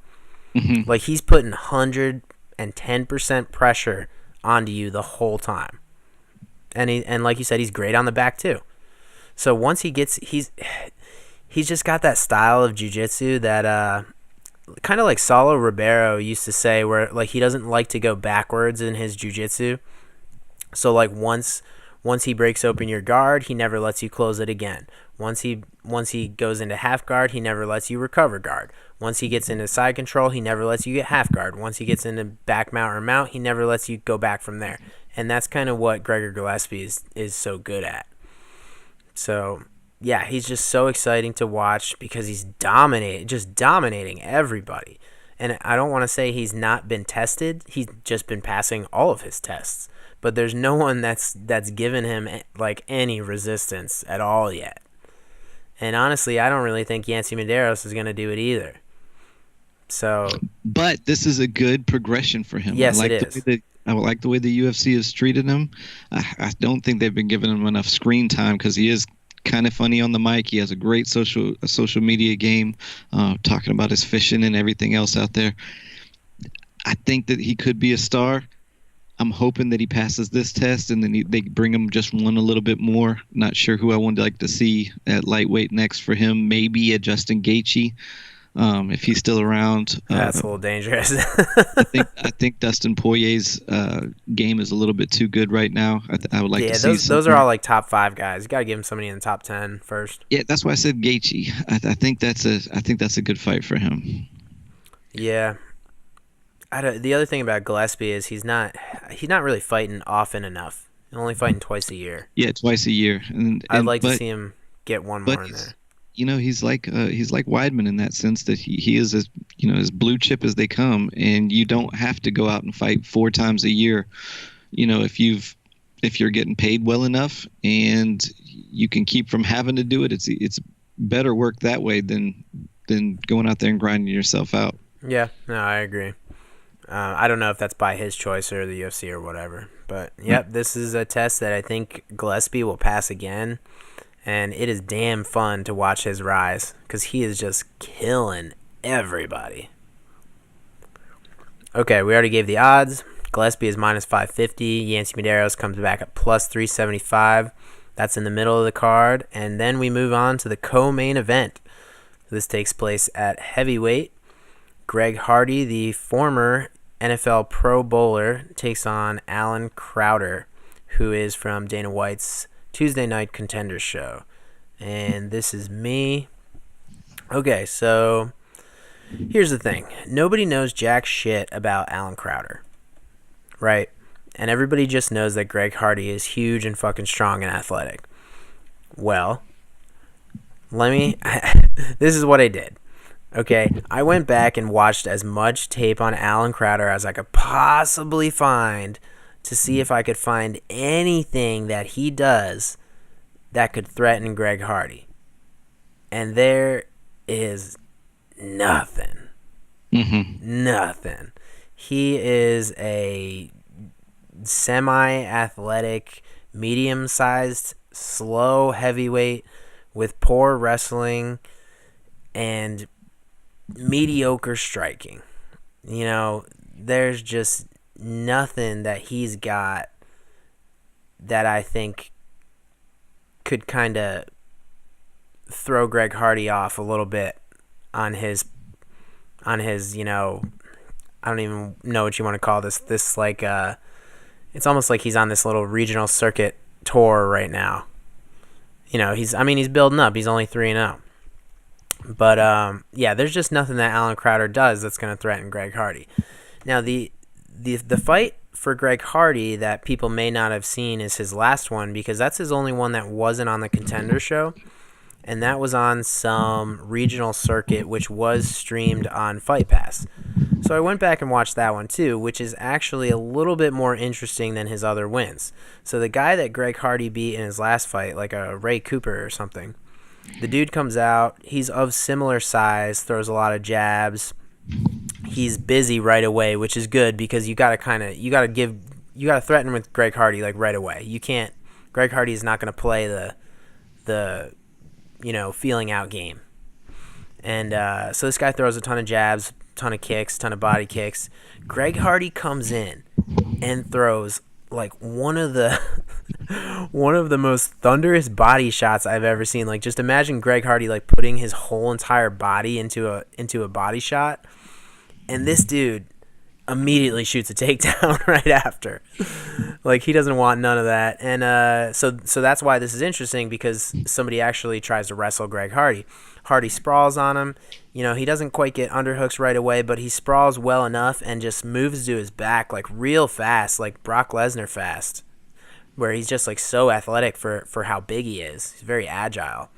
Like he's putting 110% pressure onto you the whole time. And like you said, he's great on the back too. So once he's just got that style of jiu-jitsu that kind of like Saulo Ribeiro used to say, where like he doesn't like to go backwards in his jiu-jitsu. So like once he breaks open your guard, he never lets you close it again. Once he goes into half guard, he never lets you recover guard. Once he gets into side control, he never lets you get half guard. Once he gets into back mount or mount, he never lets you go back from there. And that's kind of what Gregor Gillespie is so good at. So yeah, he's just so exciting to watch because he's dominating everybody. And I don't want to say he's not been tested. He's just been passing all of his tests. But there's no one that's given him like any resistance at all yet. And honestly, I don't really think Yancy Medeiros is going to do it either. So, but this is a good progression for him. Yes, it is. I like the way the UFC has treated him. I don't think they've been giving him enough screen time because he is kind of funny on the mic. He has a great social media game, talking about his fishing and everything else out there. I think that he could be a star. I'm hoping that he passes this test and then they bring him just one a little bit more. Not sure who I would like to see at lightweight next for him. Maybe a Justin Gaethje, if he's still around. That's a little dangerous. I think Dustin Poirier's game is a little bit too good right now. I would like to see those are all like top 5 guys. You got to give him somebody in the top 10 first. Yeah, that's why I said Gaethje. I think that's a good fight for him. Yeah. The other thing about Gillespie is he's not really fighting often enough. He's only fighting twice a year. Yeah, twice a year. I'd like to see him get one more in there. You know, he's like Weidman in that sense that he is as blue chip as they come, and you don't have to go out and fight 4 times a year. You know, if you're getting paid well enough and you can keep from having to do it, it's better work that way than going out there and grinding yourself out. Yeah, no, I agree. I don't know if that's by his choice or the UFC or whatever. But, yep, this is a test that I think Gillespie will pass again. And it is damn fun to watch his rise because he is just killing everybody. Okay, we already gave the odds. Gillespie is minus 550. Yancy Medeiros comes back at plus 375. That's in the middle of the card. And then we move on to the co-main event. This takes place at heavyweight. Greg Hardy, the former NFL Pro Bowler, takes on Alan Crowder, who is from Dana White's Tuesday Night Contenders show. And this is me. Okay, so here's the thing. Nobody knows jack shit about Alan Crowder, right? And everybody just knows that Greg Hardy is huge and fucking strong and athletic. Well, this is what I did. Okay, I went back and watched as much tape on Alan Crowder as I could possibly find to see if I could find anything that he does that could threaten Greg Hardy. And there is nothing. Nothing. He is a semi-athletic, medium-sized, slow heavyweight with poor wrestling and mediocre striking. You know, there's just nothing that he's got that I think could kind of throw Greg Hardy off a little bit on his, you know, I don't even know what you want to call this like, it's almost like he's on this little regional circuit tour right now. You know, he's building up. He's only 3-0. But, yeah, there's just nothing that Alan Crowder does that's going to threaten Greg Hardy. Now, the fight for Greg Hardy that people may not have seen is his last one, because that's his only one that wasn't on the Contender Show, and that was on some regional circuit which was streamed on Fight Pass. So I went back and watched that one too, which is actually a little bit more interesting than his other wins. So the guy that Greg Hardy beat in his last fight, like a Ray Cooper or something, the dude comes out, he's of similar size, throws a lot of jabs. He's busy right away, which is good because you gotta threaten with Greg Hardy like right away. You can't. Greg Hardy is not gonna play the you know, feeling out game. And so this guy throws a ton of jabs, ton of kicks, ton of body kicks. Greg Hardy comes in and throws like one of the most thunderous body shots I've ever seen. Like, just imagine Greg Hardy like putting his whole entire body into a body shot, and this dude immediately shoots a takedown right after. Like, he doesn't want none of that. And so that's why this is interesting, because somebody actually tries to wrestle Greg Hardy. Hardy sprawls on him. You know, he doesn't quite get underhooks right away, but he sprawls well enough and just moves to his back like real fast, like Brock Lesnar fast, where he's just like so athletic for how big he is. He's very agile.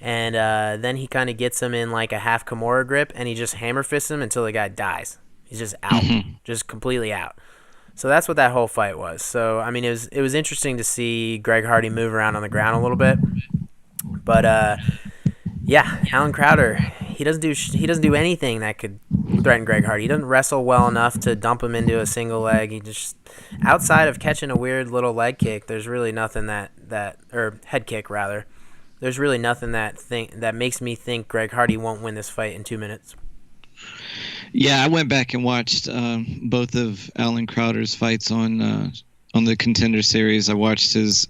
And then he kind of gets him in like a half Kimura grip, and he just hammer fists him until the guy dies. He's just out, just completely out. So that's what that whole fight was. So, I mean, it was interesting to see Greg Hardy move around on the ground a little bit. But, yeah, Alan Crowder, he doesn't do anything that could threaten Greg Hardy. He doesn't wrestle well enough to dump him into a single leg. He just, outside of catching a weird little leg kick, there's really nothing or head kick rather. There's really nothing that makes me think Greg Hardy won't win this fight in 2 minutes. Yeah, I went back and watched both of Alan Crowder's fights on the Contender Series. I watched his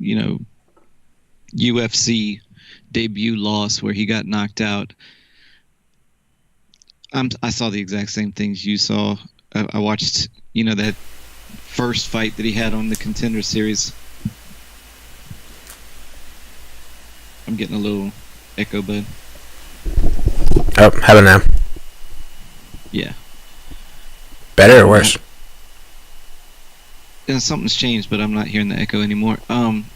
UFC debut loss where he got knocked out. I saw the exact same things you saw. I watched that first fight that he had on the Contender Series. I'm getting a little echo, bud. Oh, how about now? Yeah. Better or worse? Yeah, something's changed, but I'm not hearing the echo anymore.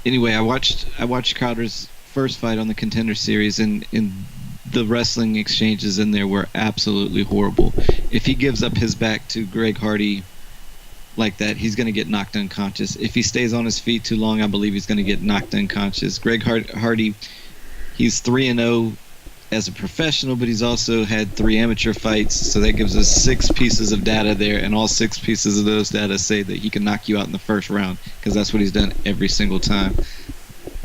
Anyway, I watched Crowder's first fight on the Contender Series, and the wrestling exchanges in there were absolutely horrible. If he gives up his back to Greg Hardy like that, he's going to get knocked unconscious. If he stays on his feet too long, I believe he's going to get knocked unconscious. Greg Hardy, he's 3-0 as a professional, but he's also had 3 amateur fights, so that gives us 6 pieces of data there, and all 6 pieces of those data say that he can knock you out in the first round, because that's what he's done every single time.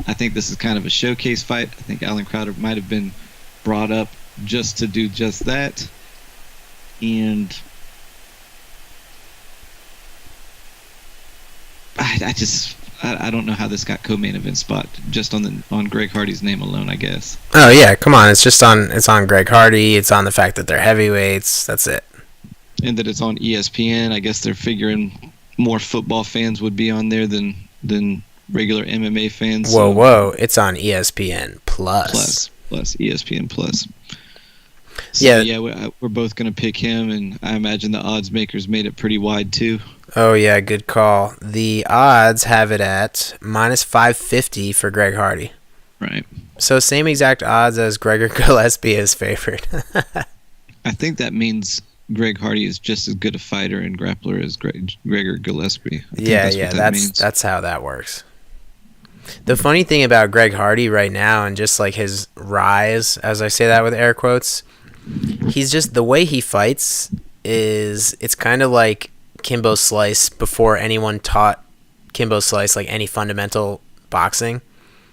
I think this is kind of a showcase fight. I think Alan Crowder might have been brought up just to do just that, and I don't know how this got co-main event spot just on Greg Hardy's name alone, I guess. Oh yeah, come on! It's on Greg Hardy. It's on the fact that they're heavyweights. That's it. And that it's on ESPN. I guess they're figuring more football fans would be on there than regular MMA fans. Whoa! It's on ESPN Plus ESPN Plus. So, yeah, we're both gonna pick him, and I imagine the odds makers made it pretty wide too. Oh, yeah, good call. The odds have it at -550 for Greg Hardy. Right. So same exact odds as Gregor Gillespie is favored. I think that means Greg Hardy is just as good a fighter and grappler as Gregor Gillespie. That's how that works. The funny thing about Greg Hardy right now, and just like his rise, as I say that with air quotes, he's just, the way he fights it's kind of like Kimbo Slice before anyone taught Kimbo Slice like any fundamental boxing.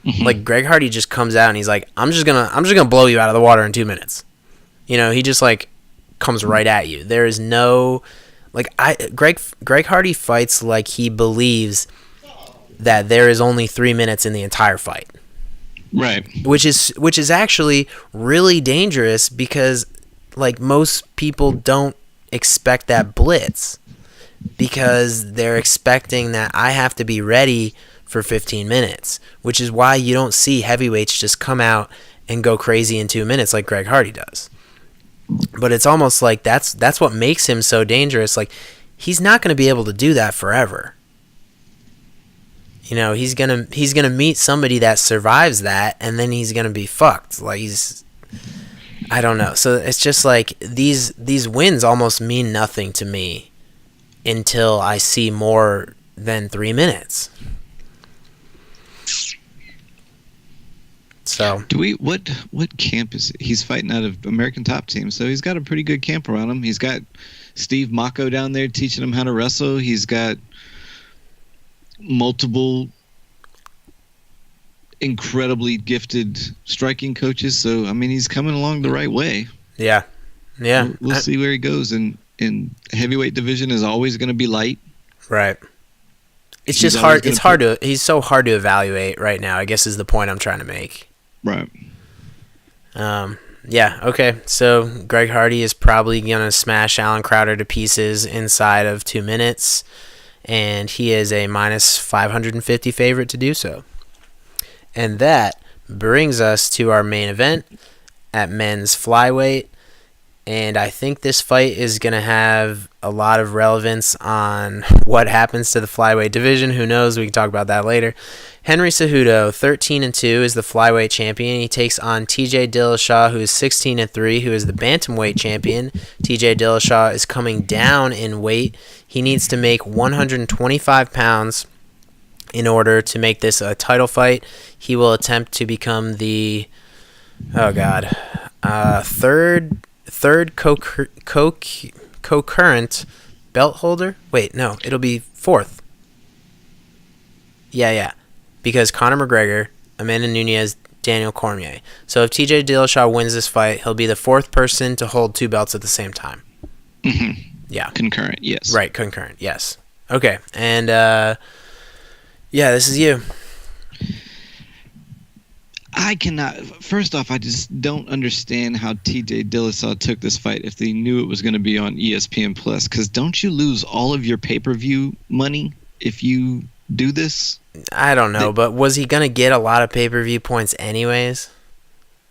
Mm-hmm. Like, Greg Hardy just comes out and he's like, I'm just gonna blow you out of the water in 2 minutes. You know, he just like comes right at you. There is no Greg Hardy fights like he believes that there is only 3 minutes in the entire fight. Right. Which is actually really dangerous because like most people don't expect that blitz because they're expecting that I have to be ready for 15 minutes, which is why you don't see heavyweights just come out and go crazy in 2 minutes like Greg Hardy does. But it's almost like that's what makes him so dangerous. Like, he's not going to be able to do that forever. You know, he's gonna meet somebody that survives that, and then he's gonna be fucked. Like, I don't know. So it's just like these wins almost mean nothing to me until I see more than 3 minutes. So what camp is it? He's fighting out of American Top Team, so he's got a pretty good camp around him. He's got Steve Mako down there teaching him how to wrestle. He's got multiple incredibly gifted striking coaches, so I mean he's coming along the right way. Yeah. We'll see where he goes. And heavyweight division is always going to be light. Right. It's just hard. It's hard to. He's so hard to evaluate right now, I guess, is the point I'm trying to make. Right. Yeah. Okay. So Greg Hardy is probably gonna smash Alan Crowder to pieces inside of 2 minutes, and he is a minus 550 favorite to do so. And that brings us to our main event at men's flyweight. And I think this fight is going to have a lot of relevance on what happens to the flyweight division. Who knows? We can talk about that later. Henry Cejudo, 13-2, is the flyweight champion. He takes on TJ Dillashaw, who is 16-3, who is the bantamweight champion. TJ Dillashaw is coming down in weight. He needs to make 125 pounds in order to make this a title fight. He will attempt to become the third concurrent belt holder. Wait, no, it'll be fourth. Yeah, because Conor McGregor, Amanda Nunes, Daniel Cormier. So if TJ Dillashaw wins this fight, he'll be the fourth person to hold two belts at the same time. Mm-hmm. Yeah. Concurrent, yes. Right, concurrent, yes. Okay, and this is you. I cannot. First off, I just don't understand how TJ Dillashaw took this fight if they knew it was going to be on ESPN Plus. Because don't you lose all of your pay-per-view money if you do this? I don't know, but was he going to get a lot of pay-per-view points anyways?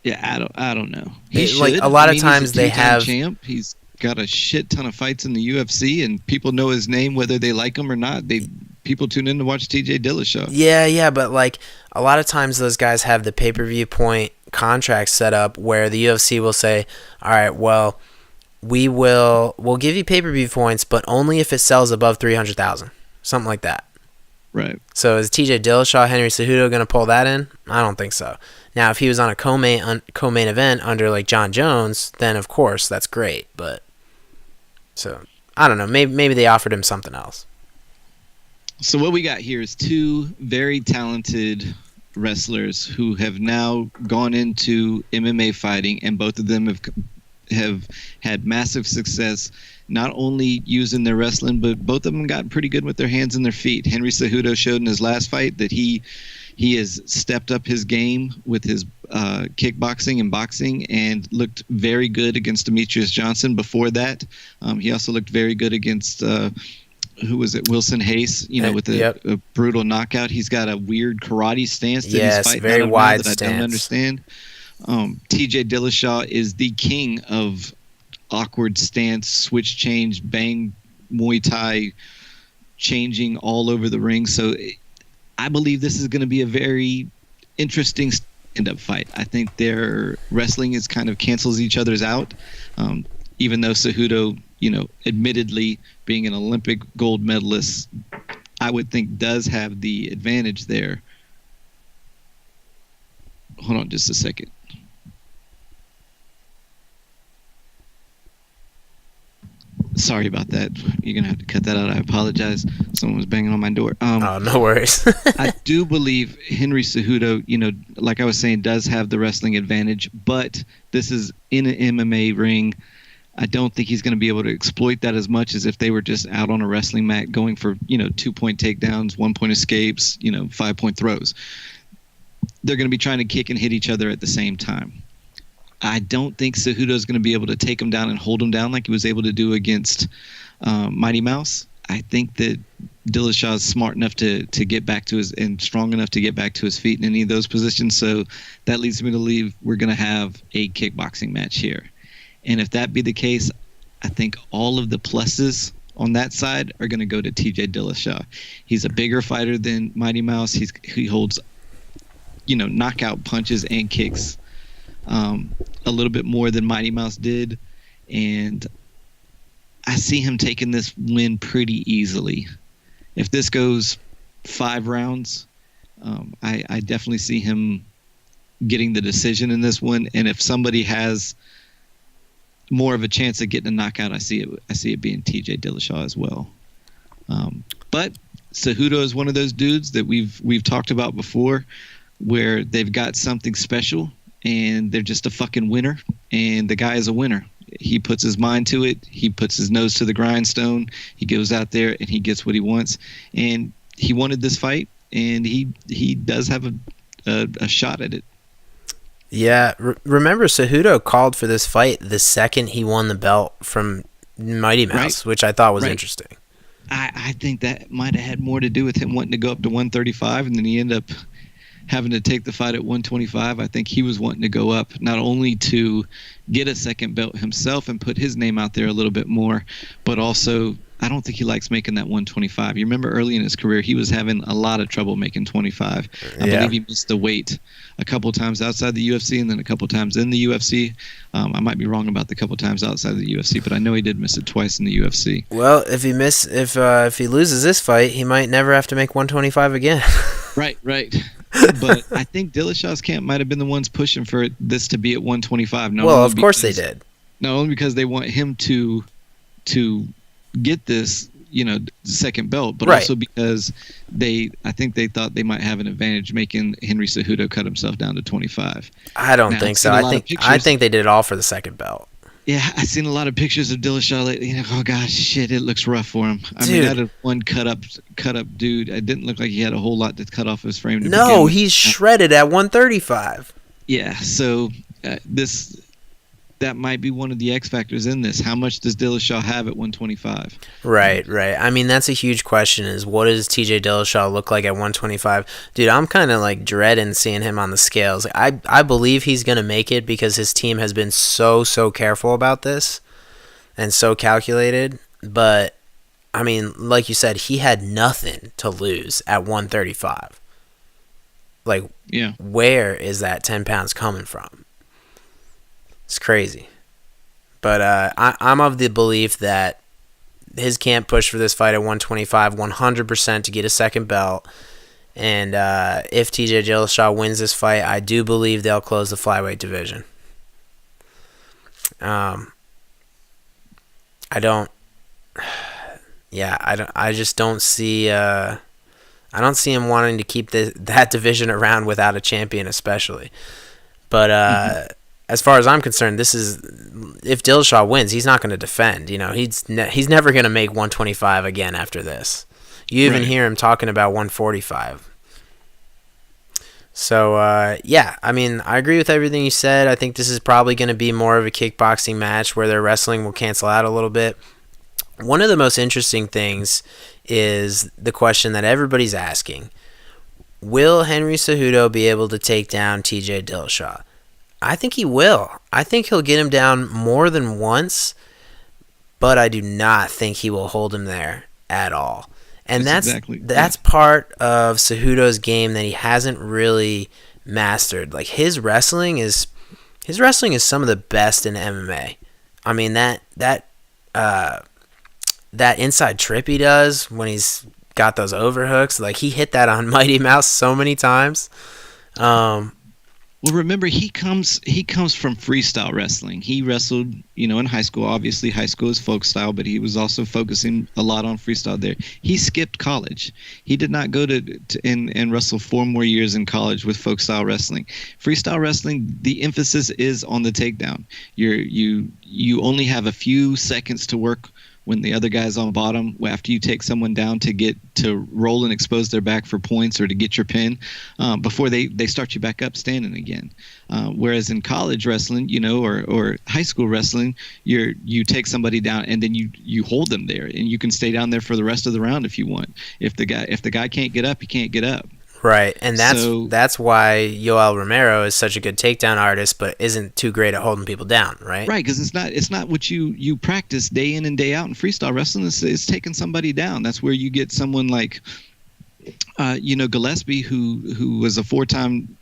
Yeah, I don't know. Like a lot of times they have. Champ. He's got a shit ton of fights in the UFC, and people know his name whether they like him or not. People tune in to watch TJ Dillashaw. Yeah, but like a lot of times those guys have the pay-per-view point contracts set up where the UFC will say, all right, well, we'll give you pay-per-view points, but only if it sells above 300,000, something like that. Right. So is TJ Dillashaw, Henry Cejudo going to pull that in? I don't think so. Now, if he was on a co-main event under like John Jones, then of course that's great. But so I don't know. Maybe they offered him something else. So what we got here is two very talented wrestlers who have now gone into MMA fighting, and both of them have had massive success, not only using their wrestling, but both of them got pretty good with their hands and their feet. Henry Cejudo showed in his last fight that he has stepped up his game with his kickboxing and boxing and looked very good against Demetrius Johnson. Before that, he also looked very good against who was it? Wilson Hayes, with a brutal knockout. He's got a weird karate stance that he's fighting very wide that stance. I don't understand. TJ Dillashaw is the king of awkward stance, switch change, bang, Muay Thai, changing all over the ring. So I believe this is going to be a very interesting stand-up fight. I think their wrestling is kind of cancels each other's out, even though Cejudo, admittedly being an Olympic gold medalist, I would think does have the advantage there. Hold on just a second. Sorry about that. You're going to have to cut that out. I apologize. Someone was banging on my door. No worries. I do believe Henry Cejudo, like I was saying, does have the wrestling advantage, but this is in an MMA ring. I don't think he's going to be able to exploit that as much as if they were just out on a wrestling mat going for, 2-point takedowns, 1-point escapes, 5-point throws. They're going to be trying to kick and hit each other at the same time. I don't think Cejudo is going to be able to take him down and hold him down like he was able to do against Mighty Mouse. I think that Dillashaw is smart enough to get back to his and strong enough to get back to his feet in any of those positions. So that leads me to believe we're going to have a kickboxing match here. And if that be the case, I think all of the pluses on that side are going to go to TJ Dillashaw. He's a bigger fighter than Mighty Mouse. He holds, knockout punches and kicks a little bit more than Mighty Mouse did. And I see him taking this win pretty easily. If this goes 5 rounds, I definitely see him getting the decision in this one. And if somebody has more of a chance of getting a knockout, I see it being TJ Dillashaw as well. But Cejudo is one of those dudes that we've talked about before, where they've got something special and they're just a fucking winner. And the guy is a winner. He puts his mind to it. He puts his nose to the grindstone. He goes out there and he gets what he wants. And he wanted this fight, and he does have a shot at it. Yeah, remember Cejudo called for this fight the second he won the belt from Mighty Mouse, which I thought was interesting. I think that might have had more to do with him wanting to go up to 135, and then he ended up having to take the fight at 125. I think he was wanting to go up not only to get a second belt himself and put his name out there a little bit more, but also I don't think he likes making that 125. You remember early in his career, he was having a lot of trouble making 25. I believe he missed the weight a couple times outside the UFC and then a couple times in the UFC. I might be wrong about the couple times outside the UFC, but I know he did miss it twice in the UFC. Well, if he loses this fight, he might never have to make 125 again. Right. But I think Dillashaw's camp might have been the ones pushing for this to be at 125. Well, of course they did. Not only because they want him to get this, second belt, but also because I think they thought they might have an advantage making Henry Cejudo cut himself down to 25. I don't think so. I think they did it all for the second belt. Yeah, I've seen a lot of pictures of Dillashaw lately. Oh gosh, shit, it looks rough for him. I mean, that is one cut up dude. It didn't look like he had a whole lot to cut off his frame. No, he's shredded at 135. Yeah, so that might be one of the X factors in this. How much does Dillashaw have at 125? Right. I mean, that's a huge question, is what does TJ Dillashaw look like at 125? Dude, I'm kind of like dreading seeing him on the scales. I believe he's going to make it because his team has been so careful about this and so calculated. But, I mean, like you said, he had nothing to lose at 135. Like, where is that 10 pounds coming from? It's crazy. But I'm of the belief that his camp pushed for this fight at 125 100% to get a second belt. And if TJ Dillashaw wins this fight, I do believe they'll close the flyweight division. I just don't see I don't see him wanting to keep that division around without a champion, especially. But as far as I'm concerned, this is, if Dillashaw wins, he's not going to defend. He's never going to make 125 again after this. You even hear him talking about 145. So, I mean, I agree with everything you said. I think this is probably going to be more of a kickboxing match where their wrestling will cancel out a little bit. One of the most interesting things is the question that everybody's asking. Will Henry Cejudo be able to take down TJ Dillashaw? I think he will. I think he'll get him down more than once, but I do not think he will hold him there at all. And that's part of Cejudo's game that he hasn't really mastered. Like his wrestling is some of the best in MMA. I mean that inside trip he does when he's got those overhooks, like he hit that on Mighty Mouse so many times. Well, remember he comes from freestyle wrestling. He wrestled, in high school. Obviously, high school is folk style, but he was also focusing a lot on freestyle there. He skipped college. He did not go and wrestle 4 more years in college with folk style wrestling. Freestyle wrestling, the emphasis is on the takedown. You only have a few seconds to work when the other guy's on bottom, after you take someone down to get to roll and expose their back for points or to get your pin, before they start you back up standing again. Whereas in college wrestling, or high school wrestling, you take somebody down and then you hold them there, and you can stay down there for the rest of the round if you want. If the guy can't get up, he can't get up. Right, and that's why Yoel Romero is such a good takedown artist, but isn't too great at holding people down, right? Right, because it's not what you practice day in and day out in freestyle wrestling. It's taking somebody down. That's where you get someone like, Gillespie, who was a 4-time,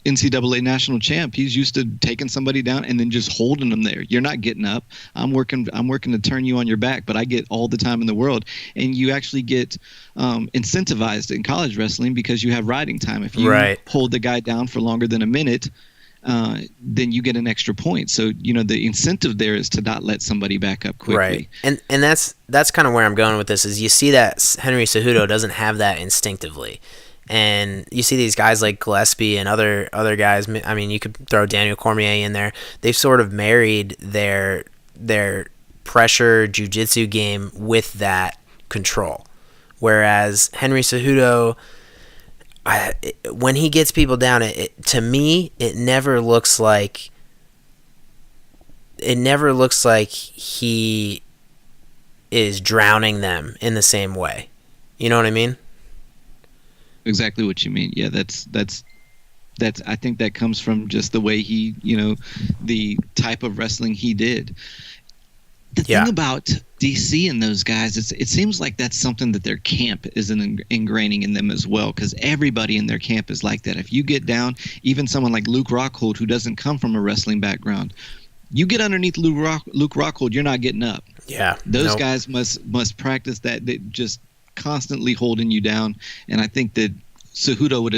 NCAA national champ. He's used to taking somebody down and then just holding them there. You're not getting up. I'm working to turn you on your back, but I get all the time in the world. And you actually get incentivized in college wrestling because you have riding time. If you hold the guy down for longer than a minute, then you get an extra point. So, the incentive there is to not let somebody back up quickly. Right. And that's kind of where I'm going with this, is you see that Henry Cejudo doesn't have that instinctively. And you see these guys like Gillespie and other guys. I mean, you could throw Daniel Cormier in there. They've sort of married their pressure jiu-jitsu game with that control. Whereas Henry Cejudo, when he gets people down, to me, it never looks like he is drowning them in the same way. You know what I mean? Exactly what you mean. Yeah, that's I think that comes from just the way he, the type of wrestling he did. The thing about DC and those guys, it seems like that's something that their camp is ingraining in them as well, because everybody in their camp is like that. If you get down, even someone like Luke Rockhold, who doesn't come from a wrestling background, you get underneath Luke Rockhold, you're not getting up. Yeah, those guys must practice that. They just constantly holding you down, and I think that Cejudo would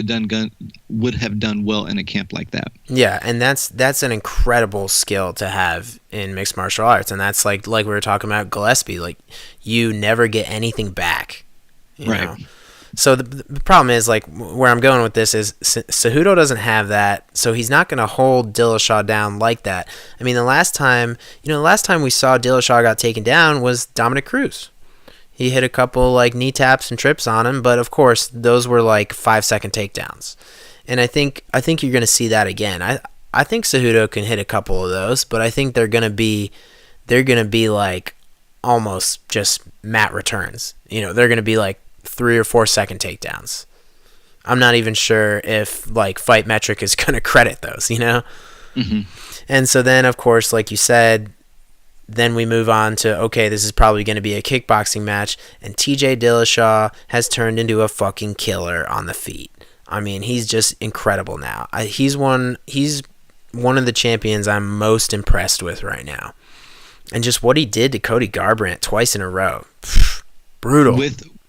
have done well in a camp like that. Yeah, and that's an incredible skill to have in mixed martial arts, and that's like we were talking about Gillespie, like you never get anything back, you know? So the problem is, like, where I'm going with this is Cejudo doesn't have that, so he's not going to hold Dillashaw down like that. I mean, the last time we saw Dillashaw got taken down was Dominic Cruz. He hit a couple like knee taps and trips on him, but of course those were like 5-second takedowns. And I think you're going to see that again. I think Cejudo can hit a couple of those, but I think they're going to be like almost just mat returns. They're going to be like 3 or 4 second takedowns. I'm not even sure if like Fight Metric is going to credit those, Mm-hmm. And so then, of course, like you said, then we move on to, okay, this is probably going to be a kickboxing match, and TJ Dillashaw has turned into a fucking killer on the feet. I mean, he's just incredible now. He's one of the champions I'm most impressed with right now. And just what he did to Cody Garbrandt twice in a row. Brutal.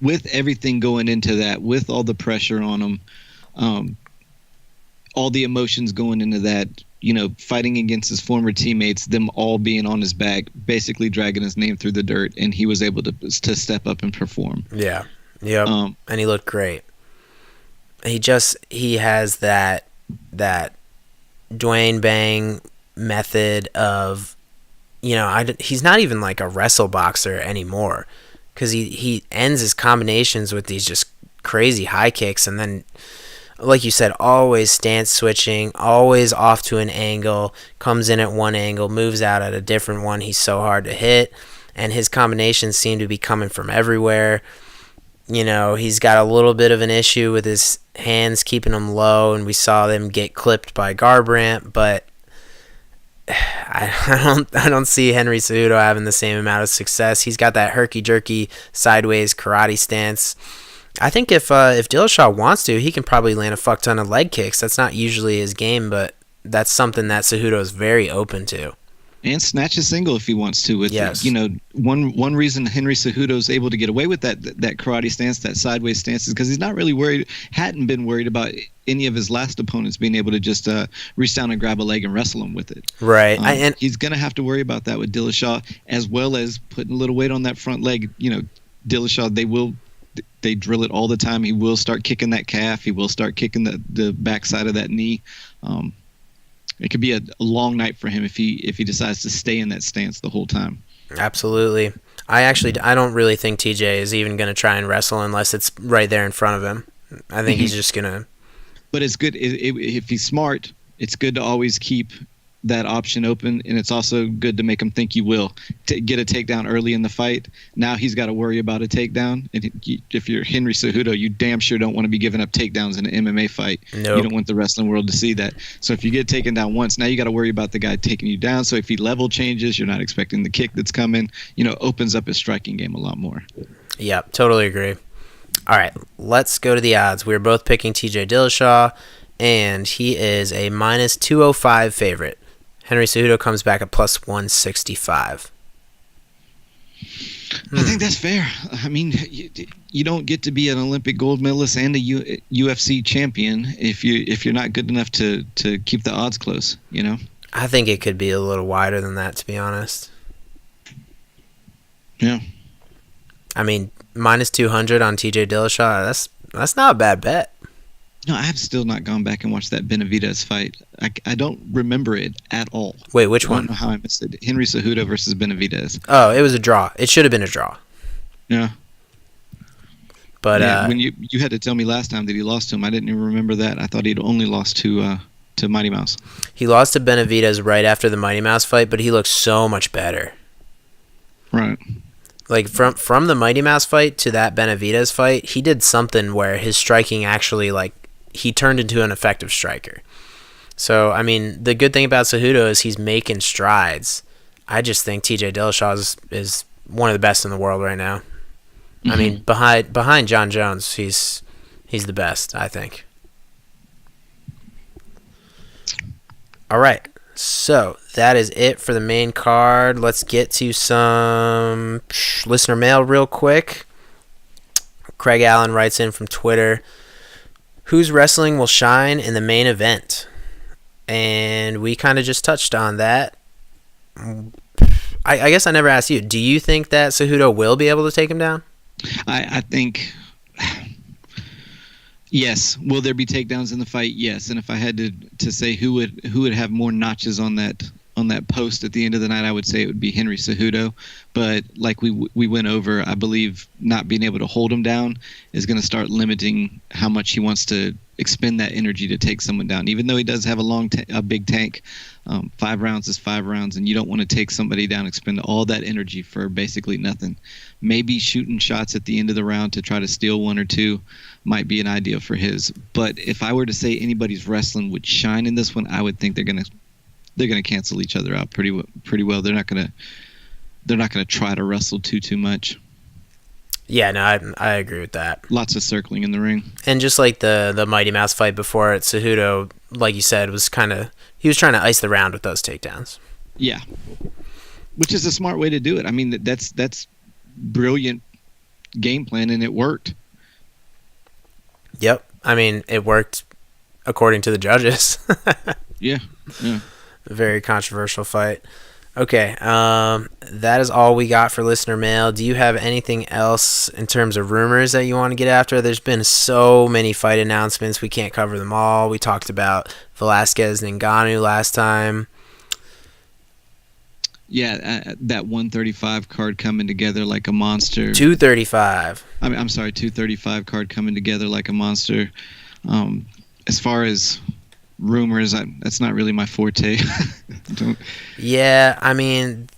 With everything going into that, with all the pressure on him, all the emotions going into that, fighting against his former teammates, them all being on his back, basically dragging his name through the dirt, and he was able to step up and perform. Yeah. Yep. And he looked great. He has that Dwayne Bang method of, he's not even like a wrestle boxer anymore, because he ends his combinations with these just crazy high kicks, and then, like you said, always stance switching, always off to an angle, comes in at one angle, moves out at a different one. He's so hard to hit, and his combinations seem to be coming from everywhere. He's got a little bit of an issue with his hands keeping him low, and we saw them get clipped by Garbrandt, but I don't see Henry Cejudo having the same amount of success. He's got that herky-jerky sideways karate stance. I think if Dillashaw wants to, he can probably land a fuck ton of leg kicks. That's not usually his game, but that's something that Cejudo is very open to. And snatch a single if he wants to. With yes. One reason Henry Cejudo is able to get away with that karate stance, that sideways stance, is because he's not really hadn't been worried about any of his last opponents being able to just reach down and grab a leg and wrestle him with it. Right. And he's going to have to worry about that with Dillashaw, as well as putting a little weight on that front leg. Dillashaw, they drill it all the time. He will start kicking that calf. He will start kicking the backside of that knee. It could be a long night for him if he decides to stay in that stance the whole time. Absolutely. I don't really think TJ is even going to try and wrestle unless it's right there in front of him. I think he's just going to. But it's good if he's smart. It's good to always keep that option open, and it's also good to make him think you will get a takedown early in the fight. Now he's got to worry about a takedown. And if you're Henry Cejudo, you damn sure don't want to be giving up takedowns in an MMA fight. Nope. You don't want the wrestling world to see that. So if you get taken down once, now you got to worry about the guy taking you down. So if he level changes, you're not expecting the kick that's coming. Opens up his striking game a lot more. Yeah, totally agree. All right, let's go to the odds. We were both picking TJ Dillashaw, and he is a minus 205 favorite. Henry Cejudo comes back at plus 165. I think that's fair. I mean, you don't get to be an Olympic gold medalist and a UFC champion if you're not good enough to keep the odds close. I think it could be a little wider than that, to be honest. Yeah. I mean, minus 200 on TJ Dillashaw. That's not a bad bet. No, I have still not gone back and watched that Benavidez fight. I don't remember it at all. Wait, which one? I don't know how I missed it. Henry Cejudo versus Benavidez. Oh, it was a draw. It should have been a draw. Yeah. But when you had to tell me last time that he lost to him, I didn't even remember that. I thought he'd only lost to Mighty Mouse. He lost to Benavidez right after the Mighty Mouse fight, but he looked so much better. Right. Like from the Mighty Mouse fight to that Benavidez fight, he did something where his striking actually he turned into an effective striker. So, I mean, the good thing about Cejudo is he's making strides. I just think TJ Dillashaw is one of the best in the world right now. Mm-hmm. I mean, behind John Jones, he's the best, I think. All right. So, that is it for the main card. Let's get to some listener mail real quick. Craig Allen writes in from Twitter, whose wrestling will shine in the main event? And we kind of just touched on that. I guess I never asked you. Do you think that Cejudo will be able to take him down? I think, yes. Will there be takedowns in the fight? Yes. And if I had to say who would have more notches on that post at the end of the night, I would say it would be Henry Cejudo. But like we went over, I believe not being able to hold him down is going to start limiting how much he wants to expend that energy to take someone down. Even though he does have a big tank, 5 rounds is 5 rounds, and you don't want to take somebody down, expend all that energy for basically nothing. Maybe shooting shots at the end of the round to try to steal 1 or 2 might be an idea for his. But if I were to say anybody's wrestling would shine in this one, I would think they're gonna cancel each other out pretty well. They're not gonna try to wrestle too much. Yeah, no, I agree with that. Lots of circling in the ring. And just like the Mighty Mouse fight before it, Cejudo, like you said, he was trying to ice the round with those takedowns. Yeah. Which is a smart way to do it. I mean, that's brilliant game plan, and it worked. Yep. I mean, it worked according to the judges. Yeah. A very controversial fight. Okay, that is all we got for listener mail. Do you have anything else in terms of rumors that you want to get after? There's been so many fight announcements. We can't cover them all. We talked about Velasquez and Ngannou last time. Yeah, that 135 card coming together like a monster. 235. I'm sorry, 235 card coming together like a monster. As far as rumors, that's not really my forte. Yeah, I mean,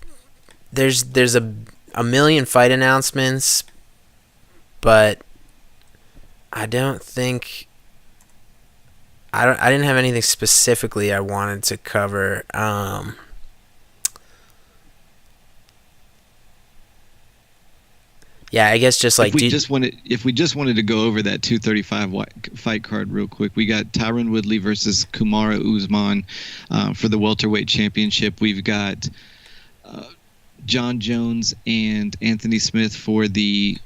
there's a million fight announcements, but I don't think I didn't have anything specifically I wanted to cover. Yeah, I guess just like if we just wanted to go over that 235 fight card real quick, we got Tyron Woodley versus Kamaru Usman for the welterweight championship. We've got John Jones and Anthony Smith for the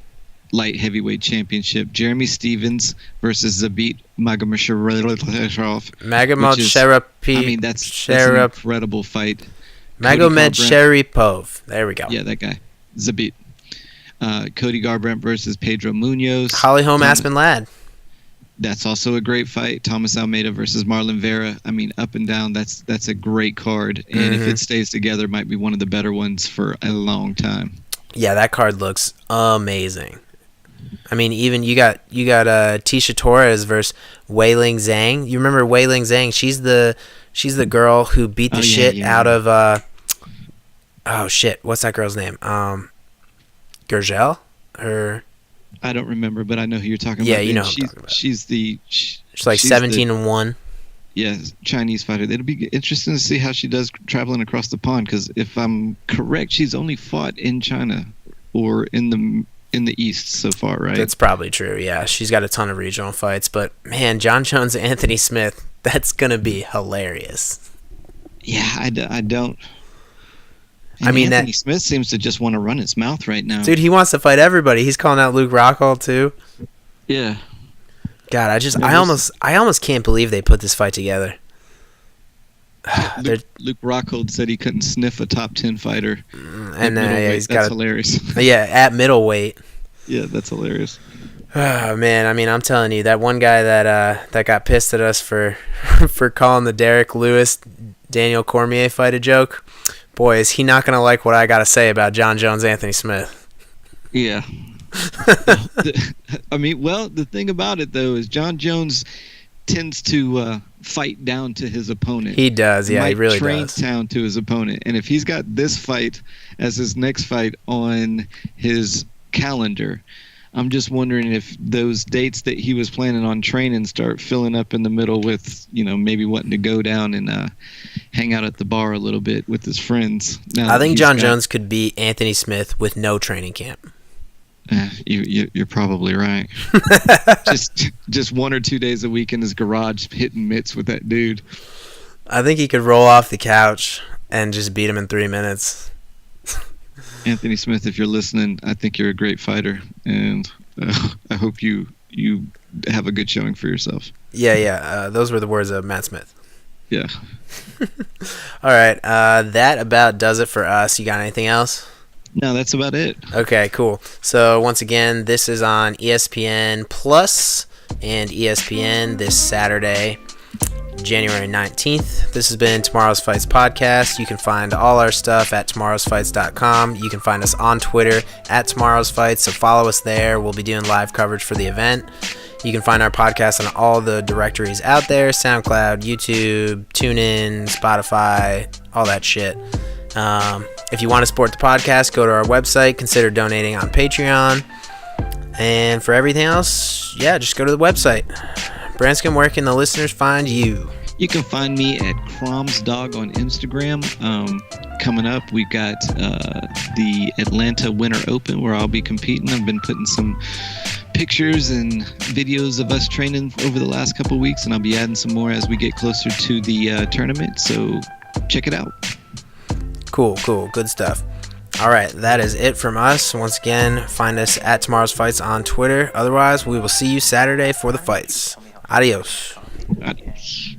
light heavyweight championship. Jeremy Stevens versus Zabit Magomedsharipov. Magomedsharipov. I mean, that's an incredible fight. Magomedsharipov. There we go. Yeah, that guy. Zabit. Cody Garbrandt versus Pedro Munoz. Holly Holm Aspen Ladd. That's also a great fight. Thomas Almeida versus Marlon Vera. I mean, up and down, that's a great card. And if it stays together, it might be one of the better ones for a long time. Yeah, that card looks amazing. I mean, even you got Tisha Torres versus Weiling Zhang. You remember Weiling Zhang? She's the girl who beat the shit out of oh shit, what's that girl's name? Gurgel? I don't remember, but I know who you're talking about. Yeah, you know who I'm talking about. She's like 17-1. Yeah, Chinese fighter. It'll be interesting to see how she does traveling across the pond, because if I'm correct, she's only fought in China or in the East so far, right? That's probably true, yeah. She's got a ton of regional fights, but man, John Jones and Anthony Smith, that's going to be hilarious. Yeah, I don't... And I mean, Anthony Smith seems to just want to run his mouth right now. Dude, he wants to fight everybody. He's calling out Luke Rockhold too. Yeah. God, I almost can't believe they put this fight together. Luke Rockhold said he couldn't sniff a top 10 fighter. And he's got hilarious. Yeah, at middleweight. Yeah, that's hilarious. Oh man, I mean, I'm telling you, that one guy that got pissed at us for calling the Derek Lewis Daniel Cormier fight a joke. Boy, is he not going to like what I got to say about John Jones, Anthony Smith. Yeah. I mean, well, the thing about it, though, is John Jones tends to fight down to his opponent. He does, yeah, he really does. Trains down to his opponent. And if he's got this fight as his next fight on his calendar, I'm just wondering if those dates that he was planning on training start filling up in the middle with, maybe wanting to go down and hang out at the bar a little bit with his friends. I think John Jones could beat Anthony Smith with no training camp. You're probably right. just 1 or 2 days a week in his garage hitting mitts with that dude. I think he could roll off the couch and just beat him in 3 minutes. Anthony Smith, if you're listening, I think you're a great fighter, and I hope you have a good showing for yourself. Yeah. Those were the words of Matt Smith. Yeah. All right. That about does it for us. You got anything else? No, that's about it. Okay, cool. So once again, this is on ESPN Plus and ESPN this Saturday, January 19th. This has been Tomorrow's Fights Podcast. You can find all our stuff at tomorrowsfights.com. You can find us on Twitter at Tomorrow's Fights, so follow us there. We'll be doing live coverage for the event. You can find our podcast on all the directories out there: SoundCloud, YouTube, TuneIn, Spotify, all that shit. If you want to support the podcast, go to our website. Consider donating on Patreon. And for everything else, just go to the website. Branscombe, where can the listeners find you? You can find me at Cromsdog on Instagram. Coming up, we've got the Atlanta Winter Open where I'll be competing. I've been putting some pictures and videos of us training over the last couple of weeks, and I'll be adding some more as we get closer to the tournament. So check it out. Cool. Good stuff. All right, that is it from us. Once again, find us at Tomorrow's Fights on Twitter. Otherwise, we will see you Saturday for the fights. Adios. Adios.